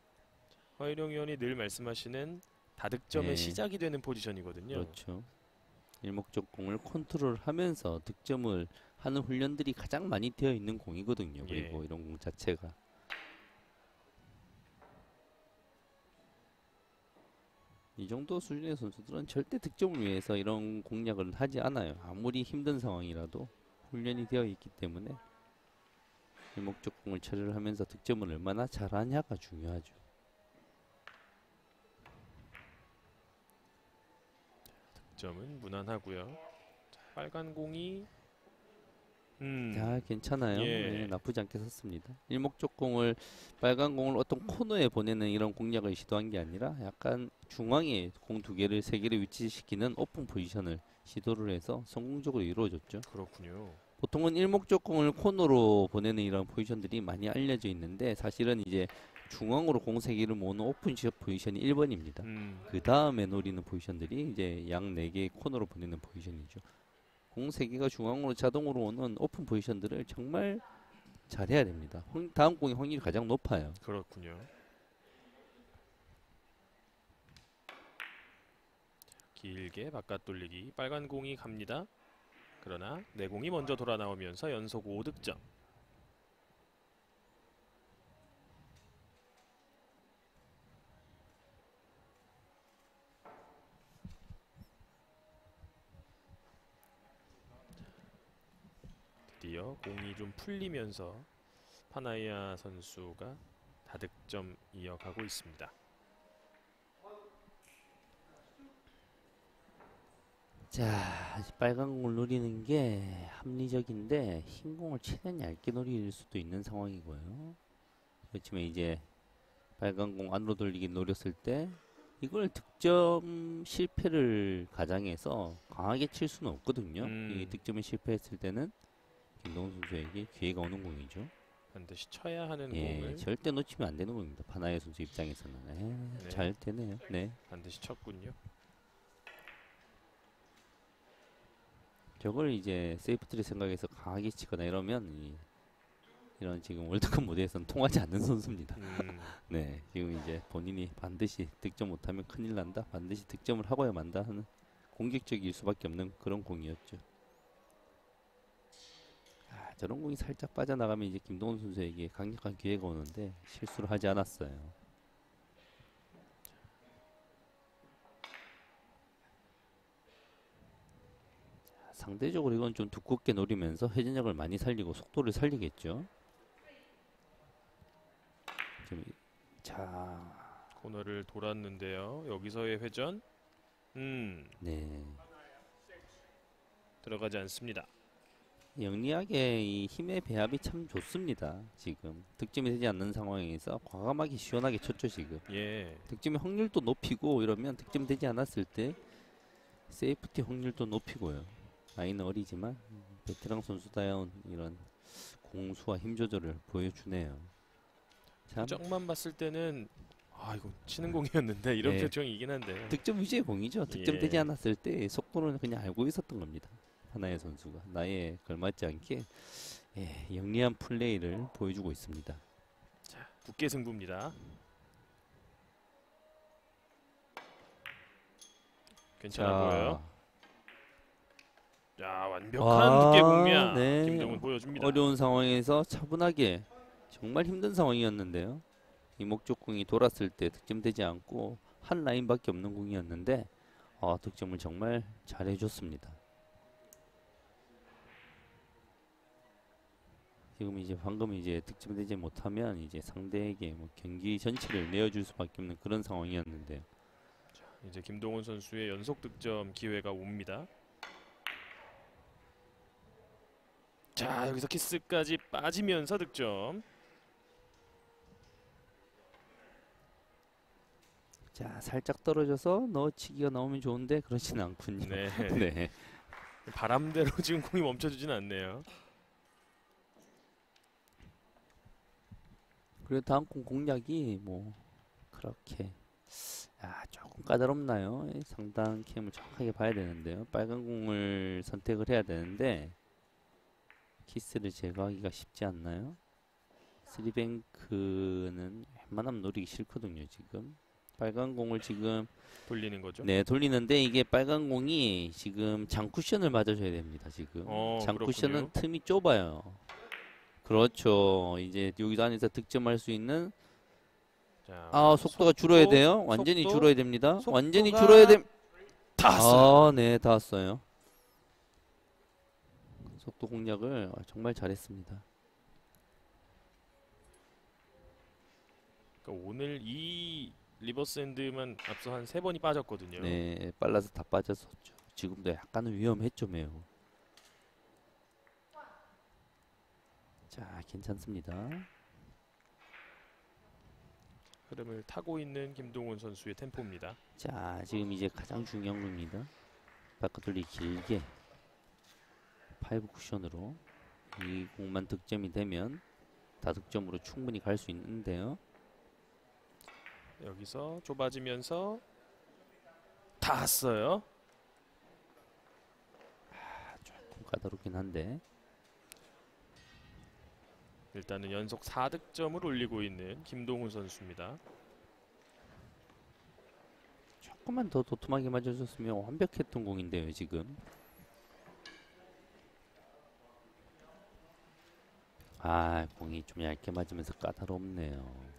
허일영 위원이 늘 말씀하시는 다득점의 네. 시작이 되는 포지션이거든요. 그렇죠. 일목적공을 컨트롤하면서 득점을 하는 훈련들이 가장 많이 되어 있는 공이거든요. 예. 그리고 이런 공 자체가 이 정도 수준의 선수들은 절대 득점을 위해서 이런 공략을 하지 않아요. 아무리 힘든 상황이라도 훈련이 되어 있기 때문에 일목적공을 처리를 하면서 득점을 얼마나 잘하냐가 중요하죠. 득점은 무난하고요. 자, 빨간 공이 괜찮아요. 예. 네, 나쁘지 않게 섰습니다. 일목적공을 빨간 공을 어떤 코너에 보내는 이런 공략을 시도한 게 아니라 약간 중앙에 공 두 개를 세 개를 위치시키는 오픈 포지션을 시도를 해서 성공적으로 이루어졌죠. 그렇군요. 보통은 일목적공을 코너로 보내는 이런 포지션들이 많이 알려져 있는데 사실은 이제 중앙으로 공 세 개를 모으는 오픈 시업 포지션이 1번입니다. 그 다음에 노리는 포지션들이 이제 양 4개의 코너로 보내는 포지션이죠. 공 3개가 중앙으로 자동으로 오는 오픈 포지션들을 정말 잘해야 됩니다. 다음 공의 확률이 가장 높아요. 그렇군요. 길게 바깥 돌리기. 빨간 공이 갑니다. 그러나 내 공이 먼저 돌아 나오면서 연속 5득점. 드디어 공이 좀 풀리면서 파나이아 선수가 다득점 이어가고 있습니다. 자, 빨간 공을 노리는 게 합리적인데 흰 공을 최대한 얇게 노릴 수도 있는 상황이고요. 그렇지만 이제 빨간 공 안으로 돌리기 노렸을 때 이걸 득점 실패를 가장해서 강하게 칠 수는 없거든요. 이 득점에 실패했을 때는 김동훈 선수에게 기회가 오는 공이죠. 반드시 쳐야 하는 예, 공을 절대 놓치면 안 되는 공입니다. 파나이아 선수 입장에서는 네. 잘 되네요. 네, 반드시 쳤군요. 저걸 이제 세이프트리 생각해서 강하게 치거나 이러면 이런 지금 월드컵 무대에서는 통하지 않는 선수입니다. 네, 지금 이제 본인이 반드시 득점 못하면 큰일 난다. 반드시 득점을 하고야 만다 하는 공격적일 수밖에 없는 그런 공이었죠. 저런 공이 살짝 빠져나가면 이제 김동훈 선수에게 강력한 기회가 오는데 실수를 하지 않았어요. 상대적으로 이건 좀 두껍게 노리면서 회전력을 많이 살리고 속도를 살리겠죠. 자, 코너를 돌았는데요. 여기서의 회전 네, 들어가지 않습니다. 영리하게 이 힘의 배합이 참 좋습니다. 지금 득점이 되지 않는 상황에서 과감하게 시원하게 쳤죠. 지금 예, 득점의 확률도 높이고 이러면 득점 되지 않았을 때 세이프티 확률도 높이고요. 나이는 어리지만 베테랑 선수다운 이런 공수와 힘 조절을 보여주네요. 참 표정만 봤을 때는 이거 치는 공이었는데 이런 네. 표정이긴 한데 득점 위주의 공이죠. 득점 예. 되지 않았을 때 속도는 그냥 알고 있었던 겁니다. 하나의 선수가 나이에 걸맞지 않게 영리한 플레이를 보여주고 있습니다. 자, 굳게 승부입니다. 괜찮아 보여요. 자, 완벽한 두께 공략 네. 김동훈 보여줍니다. 어려운 상황에서 차분하게 정말 힘든 상황이었는데요. 이 목적공이 돌았을 때 득점되지 않고 한 라인밖에 없는 공이었는데 득점을 정말 잘해줬습니다. 지금 이제 방금 이제 득점되지 못하면 이제 상대에게 뭐 경기 전체를 내어줄 수밖에 없는 그런 상황이었는데요. 이제 김동훈 선수의 연속 득점 기회가 옵니다. 자, 여기서 키스까지 빠지면서 득점. 자, 살짝 떨어져서 넣어치기가 나오면 좋은데 그렇지는 않군요. 네. 네. 바람대로 지금 공이 멈춰주진 않네요. 그리고 다음 공 공략이 뭐 그렇게 조금 까다롭나요? 상단 캠을 정확하게 봐야 되는데요. 빨간 공을 선택을 해야 되는데 키스를 제거하기가 쉽지 않나요? 쓰리뱅크는 웬만하면 노리기 싫거든요. 지금 빨간 공을 지금 돌리는 거죠. 네 돌리는데 이게 빨간 공이 지금 장쿠션을 맞아줘야 됩니다. 지금 장쿠션은 그렇군요. 틈이 좁아요. 그렇죠. 이제 여기서 안에서 득점할 수 있는 자, 속도가 줄어야 돼요. 완전히 속도, 줄어야 됩니다. 속도가 완전히 줄어야 됩니다. 닿았어요. 네, 닿았어요. 속도 공략을 정말 잘했습니다. 그러니까 오늘 이 리버스핸드만 앞서 한 3번이 빠졌거든요. 네, 빨라서 다 빠졌었죠. 지금도 약간은 위험했죠, 매우. 자, 괜찮습니다. 흐름을 타고 있는 김동훈 선수의 템포입니다. 자, 지금 이제 가장 중요한 겁니다. 바깥돌리 길게 5 쿠션으로 이 공만 득점이 되면 다득점으로 충분히 갈 수 있는데요. 여기서 좁아지면서 닿았어요. 조금 까다롭긴 한데 일단은 연속 4득점을 올리고 있는 김동훈 선수입니다. 조금만 더 도톰하게 맞아줬으면 완벽했던 공인데요, 지금. 공이 좀 얇게 맞으면서 까다롭네요.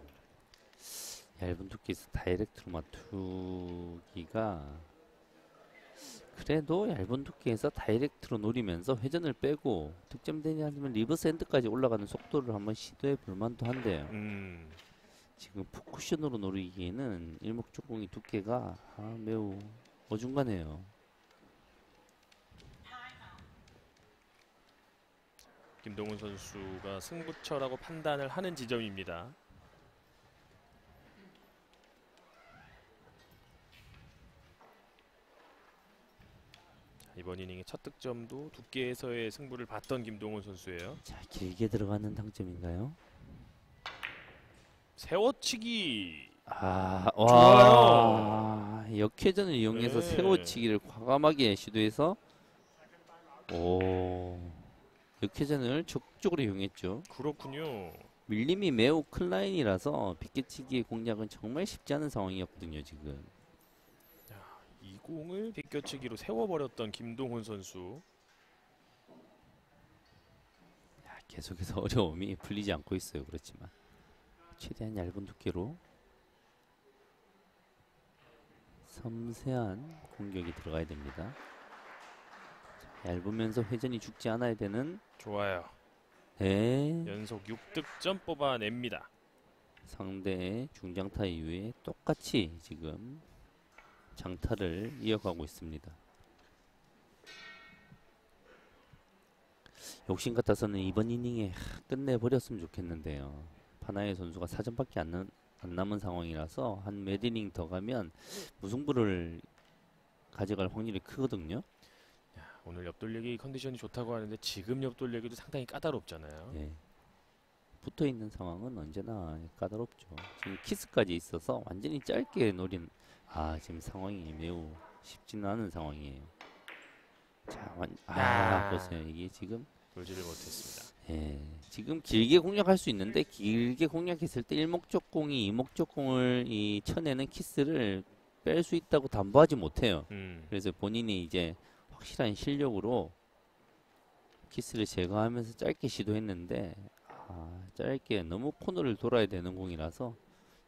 얇은 두께에서 다이렉트로 맞추기가 그래도 얇은 두께에서 다이렉트로 노리면서 회전을 빼고 득점되지 않으면 리버스 핸드까지 올라가는 속도를 한번 시도해 볼 만도 한데요. 지금 풋쿠션으로 노리기에는 일목적공이 두께가 매우 어중간해요. 김동훈 선수가 승부처라고 판단을 하는 지점입니다. 이번 이닝의 첫 득점도 두께에서의 승부를 봤던 김동훈 선수예요. 자, 길게 들어가는 당점인가요? 세워치기. 좋아요. 역회전을 이용해서 네. 세워치기를 과감하게 시도해서 역회전을 적극적으로 이용했죠. 그렇군요. 밀림이 매우 큰 라인이라서 빗겨치기의 공략은 정말 쉽지 않은 상황이었거든요. 지금 이 공을 비껴치기로 세워버렸던 김동훈 선수. 계속해서 어려움이 풀리지 않고 있어요. 그렇지만 최대한 얇은 두께로 섬세한 공격이 들어가야 됩니다. 자, 얇으면서 회전이 죽지 않아야 되는 좋아요. 네. 연속 6득점 뽑아냅니다. 상대의 중장타 이후에 똑같이 지금 장타를 이어가고 있습니다. 욕심 같아서는 이번 이닝에 끝내버렸으면 좋겠는데요. 파나의 선수가 4점밖에 안 남은 상황이라서 한 몇 이닝 더 가면 무승부를 가져갈 확률이 크거든요. 오늘 옆돌리기 컨디션이 좋다고 하는데 지금 옆돌리기도 상당히 까다롭잖아요. 예. 붙어있는 상황은 언제나 까다롭죠. 지금 키스까지 있어서 완전히 짧게 노린 지금 상황이 매우 쉽지는 않은 상황이에요. 자, 보세요. 이게 지금 돌지를 못했습니다. 지금 길게 공략할 수 있는데 길게 공략했을 때 일목적공이 이목적공을 쳐내는 키스를 뺄 수 있다고 담보하지 못해요. 그래서 본인이 이제 확실한 실력으로 키스를 제거하면서 짧게 시도했는데 짧게 너무 코너를 돌아야 되는 공이라서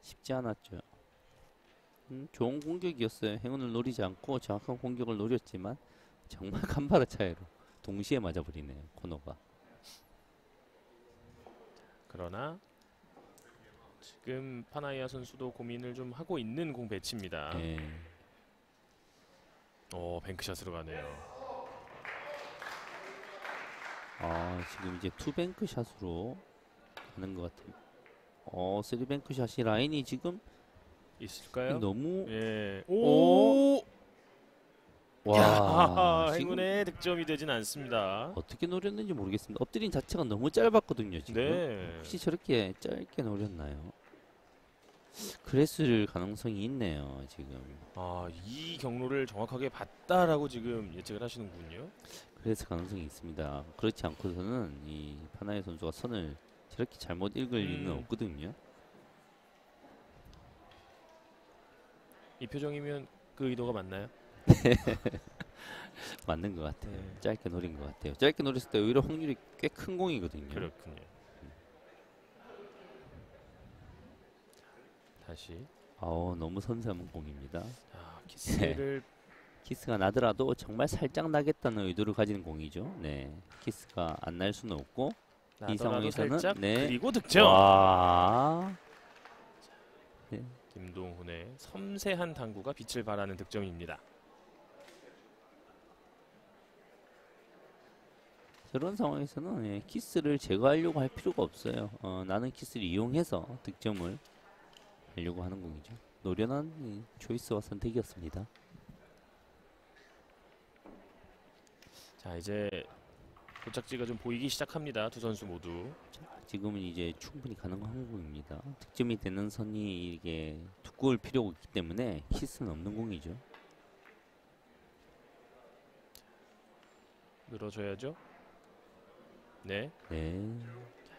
쉽지 않았죠. 좋은 공격이었어요. 행운을 노리지 않고 정확한 공격을 노렸지만 정말 간발의 차이로 동시에 맞아버리네요. 코너가. 그러나 지금 파나이아 선수도 고민을 좀 하고 있는 공 배치입니다. 뱅크샷으로 가네요. 지금 이제 투뱅크 샷으로 가는 것 같아요. 쓰리뱅크 샷이 라인이 지금 있을까요? 너무 오! 와, 행운의 득점이 되진 않습니다. 어떻게 노렸는지 모르겠습니다. 엎드린 자체가 너무 짧았거든요. 지금 네. 혹시 저렇게 짧게 노렸나요? 그랬을 가능성이 있네요, 지금. 아, 이 경로를 정확하게 봤다라고 지금 예측을 하시는군요. 그랬을 가능성이 있습니다. 그렇지 않고서는 이 파나의 선수가 선을 저렇게 잘못 읽을 리는 없거든요. 이 표정이면 그 의도가 맞나요? 맞는 것 같아요. 네. 짧게 노린 것 같아요. 짧게 노렸을 때 오히려 확률이 꽤 큰 공이거든요. 그렇군요. 다시. 너무 섬세한 공입니다. 아, 키스를 키스가 나더라도 정말 살짝 나겠다는 의도를 가진 공이죠. 네, 키스가 안 날 수는 없고 이 나더라도 상황에서는 살짝 네. 그리고 득점. 와, 김동훈의 섬세한 당구가 빛을 발하는 득점입니다. 저런 상황에서는 키스를 제거하려고 할 필요가 없어요. 나는 키스를 이용해서 득점을 하려고 하는 공이죠. 노련한 초이스와 선택이었습니다. 자, 이제 도착지가 좀 보이기 시작합니다. 두 선수 모두. 지금은 이제 충분히 가능한 공입니다. 득점이 되는 선이 이게 두꺼울 필요가 없기 때문에 키스는 없는 공이죠. 늘어줘야죠. 네. 네.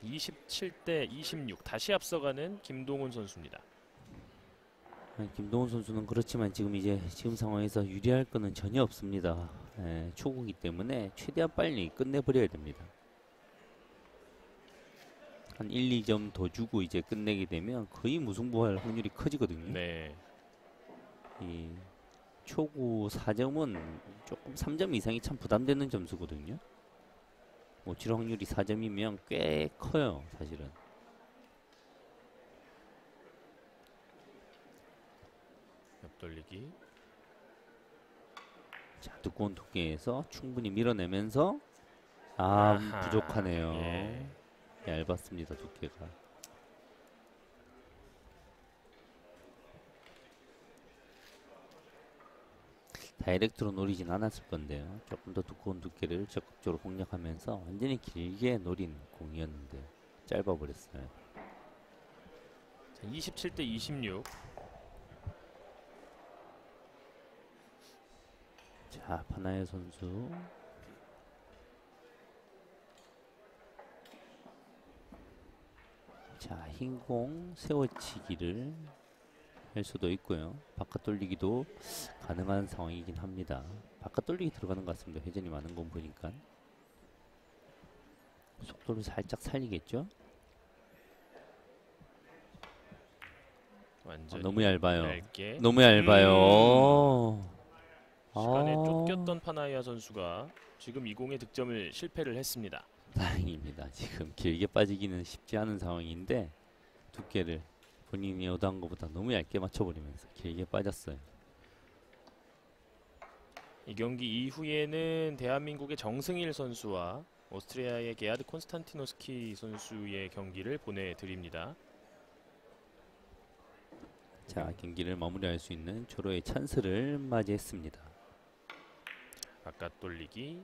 27대 26 다시 앞서가는 김동훈 선수입니다. 김동훈 선수는 그렇지만 지금 상황에서 유리할 거는 전혀 없습니다. 초구이기 때문에 최대한 빨리 끝내버려야 됩니다. 한 1, 2점 더 주고 이제 끝내게 되면 거의 무승부할 확률이 커지거든요. 네. 이 초구 4점은 조금 3점 이상이 참 부담되는 점수거든요. 칠 확률이 4점이면 꽤 커요, 사실은. 옆돌리기. 자, 두꺼운 두께에서 충분히 밀어내면서 아하. 부족하네요. 예. 얇았습니다, 두께가. 다이렉트로 노리진 않았을 건데요. 조금 더 두꺼운 두께를 적극적으로 공략하면서 완전히 길게 노린 공이었는데 짧아버렸어요. 27대 26. 자, 파나의 선수. 자, 흰 공 세워치기를 할 수도 있고요. 바깥 돌리기도 가능한 상황이긴 합니다. 바깥 돌리기 들어가는 것 같습니다. 회전이 많은 건 보니까. 속도를 살짝 살리겠죠? 완전 너무 얇아요. 얇게. 너무 얇아요. 시간에 쫓겼던 파나이아 선수가 지금 이 공의 득점을 실패를 했습니다. 다행입니다. 지금 길게 빠지기는 쉽지 않은 상황인데 두께를 본인이 의도한 것보다 너무 얇게 맞춰버리면서 길게 빠졌어요. 이 경기 이후에는 대한민국의 정승일 선수와 오스트리아의 게하드 콘스탄티노스키 선수의 경기를 보내드립니다. 자, 경기를 마무리할 수 있는 초로의 찬스를 맞이했습니다. 바깥 돌리기.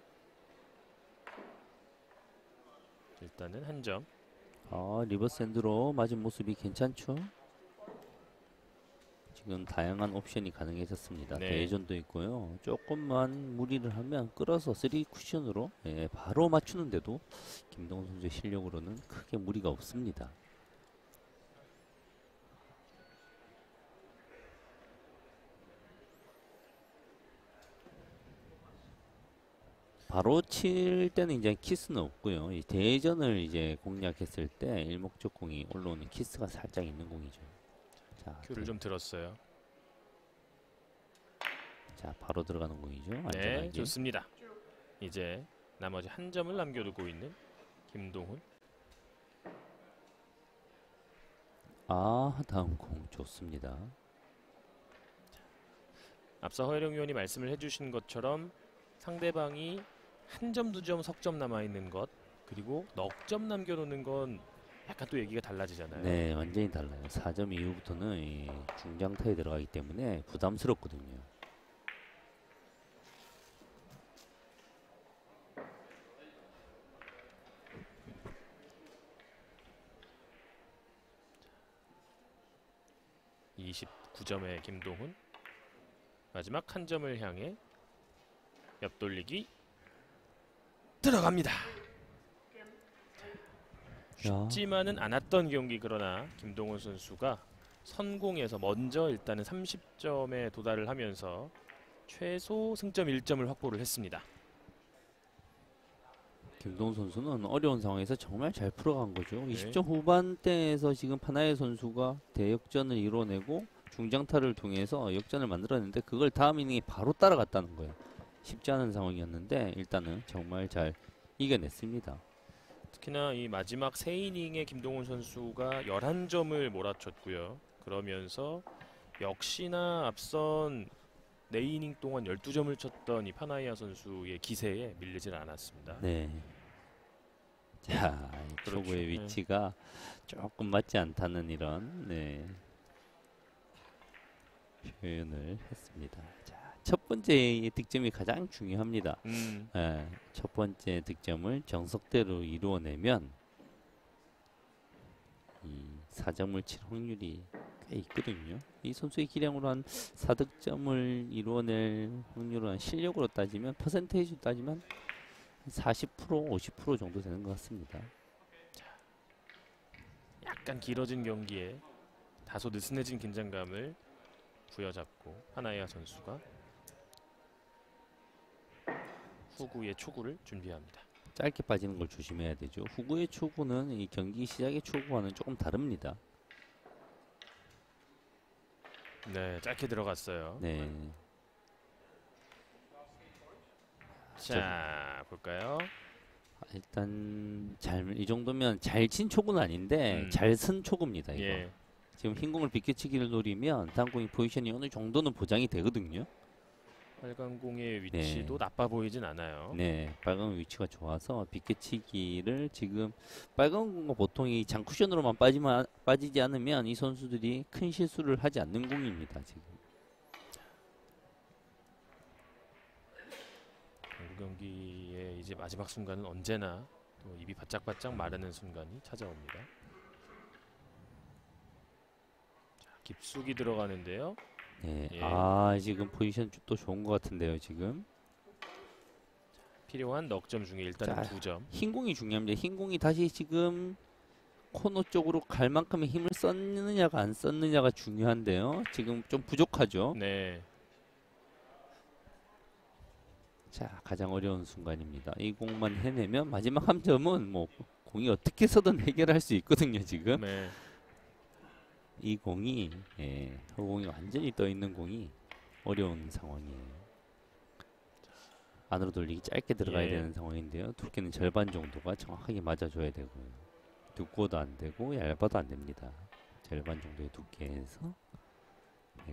일단은 한 점. 리버스 핸드로 맞은 모습이 괜찮죠? 지금 다양한 옵션이 가능해졌습니다. 네. 대회전도 있고요. 조금만 무리를 하면 끌어서 3 쿠션으로 바로 맞추는데도 김동훈 선수의 실력으로는 크게 무리가 없습니다. 바로 칠 때는 이제 키스는 없고요. 이 대전을 이제 공략했을 때 일목적공이 올라오는 키스가 살짝 있는 공이죠. 자, 큐를 좀 들었어요. 자, 바로 들어가는 공이죠. 네, 안전하게. 좋습니다. 이제 나머지 한 점을 남겨두고 있는 김동훈. 다음 공 좋습니다. 앞서 허혜령 위원이 말씀을 해주신 것처럼 상대방이 한 점, 두 점 석점 남아있는 것, 그리고 넉 점 남겨놓는 건 약간 또 얘기가 달라지잖아요. 네, 완전히 달라요. 4점 이후부터는 이 중장타에 들어가기 때문에 부담스럽거든요. 29점의 김동훈. 마지막 한 점을 향해 옆돌리기 들어갑니다. 쉽지만은 않았던 경기, 그러나 김동훈 선수가 선공에서 먼저 일단은 30점에 도달을 하면서 최소 승점 1점을 확보를 했습니다. 김동훈 선수는 어려운 상황에서 정말 잘 풀어간 거죠. 네. 20점 후반대에서 지금 파나에 선수가 대역전을 이뤄내고 중장타를 통해서 역전을 만들었는데 그걸 다음 이닝에 바로 따라갔다는 거예요. 쉽지 않은 상황이었는데 일단은 정말 잘 이겨냈습니다. 특히나 이 마지막 세 이닝에 김동훈 선수가 11점을 몰아쳤고요. 그러면서 역시나 앞선 4이닝 동안 12점을 쳤던 이 파나이아 선수의 기세에 밀리질 않았습니다. 네. 자, 이 그렇죠. 초구의 네. 위치가 조금 맞지 않다는 이런 표현을 했습니다. 자, 첫 번째 득점이 가장 중요합니다. 첫 번째 득점을 정석대로 이루어내면 이 4점을 칠 확률이 꽤 있거든요. 이 선수의 기량으로 한 4득점을 이루어낼 확률은 한 실력으로 따지면 퍼센테이지 따지면 40% 50% 정도 되는 것 같습니다. 약간 길어진 경기에 다소 느슨해진 긴장감을 부여잡고 파나이아 선수가 후구의 초구를 준비합니다. 짧게 빠지는 걸 조심해야 되죠. 후구의 초구는 이 경기 시작의 초구와는 조금 다릅니다. 네, 짧게 들어갔어요. 네. 자, 볼까요? 일단 이 정도면 잘 친 초구는 아닌데 잘 쓴 초구입니다. 이거. 예. 지금 흰 공을 비껴치기를 노리면 다음 공의 포지션이 어느 정도는 보장이 되거든요. 빨간 공의 위치도 나빠 보이진 않아요. 네, 빨간 공 위치가 좋아서 비껴치기를 지금 빨간 공은 보통 이 장쿠션으로만 빠지지 않으면 이 선수들이 큰 실수를 하지 않는 공입니다. 지금. 당구 경기의 이제 마지막 순간은 언제나 또 입이 바짝바짝 마르는 순간이 찾아옵니다. 자, 깊숙이 들어가는데요. 네, 예. 지금 포지션 또 좋은 것 같은데요. 지금 필요한 넉 점 중에 일단은 자, 2점. 흰 공이 중요합니다. 흰 공이 다시 지금 코너 쪽으로 갈 만큼의 힘을 썼느냐가 안 썼느냐가 중요한데요. 지금 좀 부족하죠. 네. 자, 가장 어려운 순간입니다. 이 공만 해내면 마지막 한 점은 뭐 공이 어떻게 해서든 해결할 수 있거든요. 지금 네. 이 공이 허공이 완전히 떠 있는 공이 어려운 상황이에요. 안으로 돌리기 짧게 들어가야 예. 되는 상황인데요. 두께는 절반 정도가 정확하게 맞아줘야 되고요. 두꺼워도 안 되고 얇아도 안 됩니다. 절반 정도의 두께에서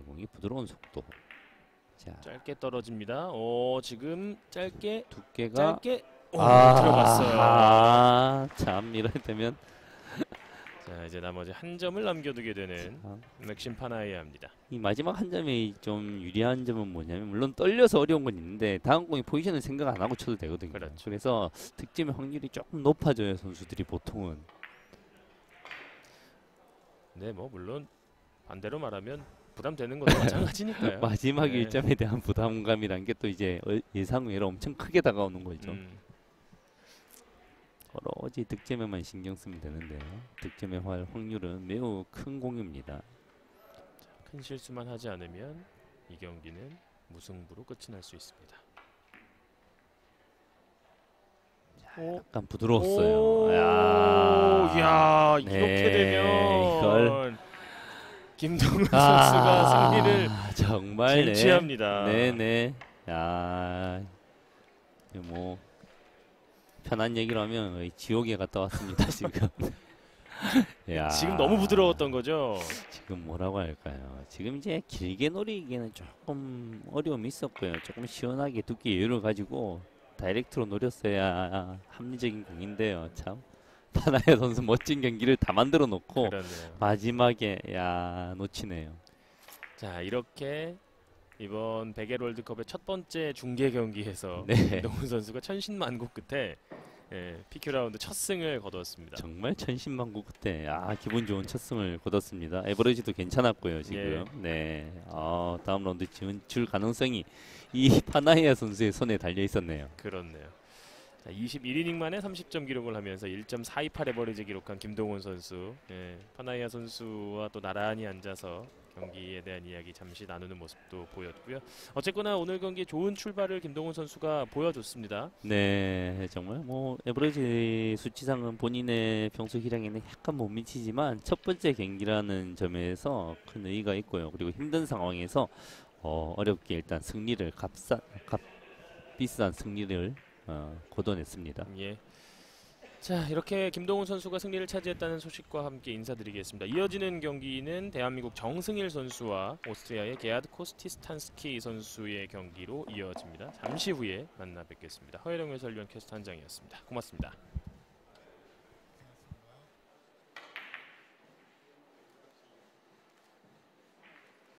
공이 부드러운 속도. 자, 짧게 떨어집니다. 지금 짧게 두께가 들어갔어요. 참 이럴 때면 자, 이제 나머지 한 점을 남겨두게 되는 맥심 파나이아입니다. 이 마지막 한 점이 좀 유리한 점은 뭐냐면 물론 떨려서 어려운 건 있는데 다음 공이 포지션을 생각 안 하고 쳐도 되거든요. 그렇죠. 그래서 득점의 확률이 조금 높아져요. 선수들이 보통은. 네, 뭐 물론 반대로 말하면 부담되는 것도 마찬가지니까요. 마지막 네. 1점에 대한 부담감이란 게 또 이제 예상 외로 엄청 크게 다가오는 거죠. 오로지 득점에만 신경 쓰면 되는데요. 득점의 확률은 매우 큰 공입니다. 큰 실수만 하지 않으면 이 경기는 무승부로 끝이 날 수 있습니다. 약간 부드러웠어요. 야, 네, 이렇게 되면 이걸 김동훈 선수가 승리를 정말 쟁취합니다. 네네. 야, 뭐 편한 얘기로 하면 거의 지옥에 갔다 왔습니다. 지금. 야, 지금 너무 부드러웠던 거죠. 지금 뭐라고 할까요? 지금 이제 길게 노리기에는 조금 어려움이 있었고요. 조금 시원하게 두께 여유를 가지고 다이렉트로 노렸어야 합리적인 공인데요. 참 파나야 선수 멋진 경기를 다 만들어 놓고 그러네요. 마지막에 놓치네요. 자, 이렇게 이번 백일 월드컵의 첫 번째 중계 경기에서 네. 김동훈 선수가 천신만고 끝에 예, PQ 라운드 첫 승을 거뒀습니다. 정말 천신만고 끝에 기분 좋은 첫 승을 거뒀습니다. 에버리지도 괜찮았고요 지금. 네. 다음 라운드 진출 가능성이 이 파나이아 선수의 손에 달려 있었네요. 그렇네요. 자, 21이닝 만에 30점 기록을 하면서 1.428 에버리지 기록한 김동훈 선수. 예, 파나이아 선수와 또 나란히 앉아서 경기에 대한 이야기 잠시 나누는 모습도 보였고요. 어쨌거나 오늘 경기 좋은 출발을 김동훈 선수가 보여줬습니다. 네, 정말 뭐 에버리지 수치상은 본인의 평소 기량에는 약간 못 미치지만 첫 번째 경기라는 점에서 큰 의의가 있고요. 그리고 힘든 상황에서 어렵게 일단 승리를 값비싼 승리를 거둬냈습니다. 예. 자, 이렇게 김동훈 선수가 승리를 차지했다는 소식과 함께 인사드리겠습니다. 이어지는 경기는 대한민국 정승일 선수와 오스트리아의 게하드 코스티스탄스키 선수의 경기로 이어집니다. 잠시 후에 만나 뵙겠습니다. 허혜령 해설위원 캐스터 한장이었습니다. 고맙습니다.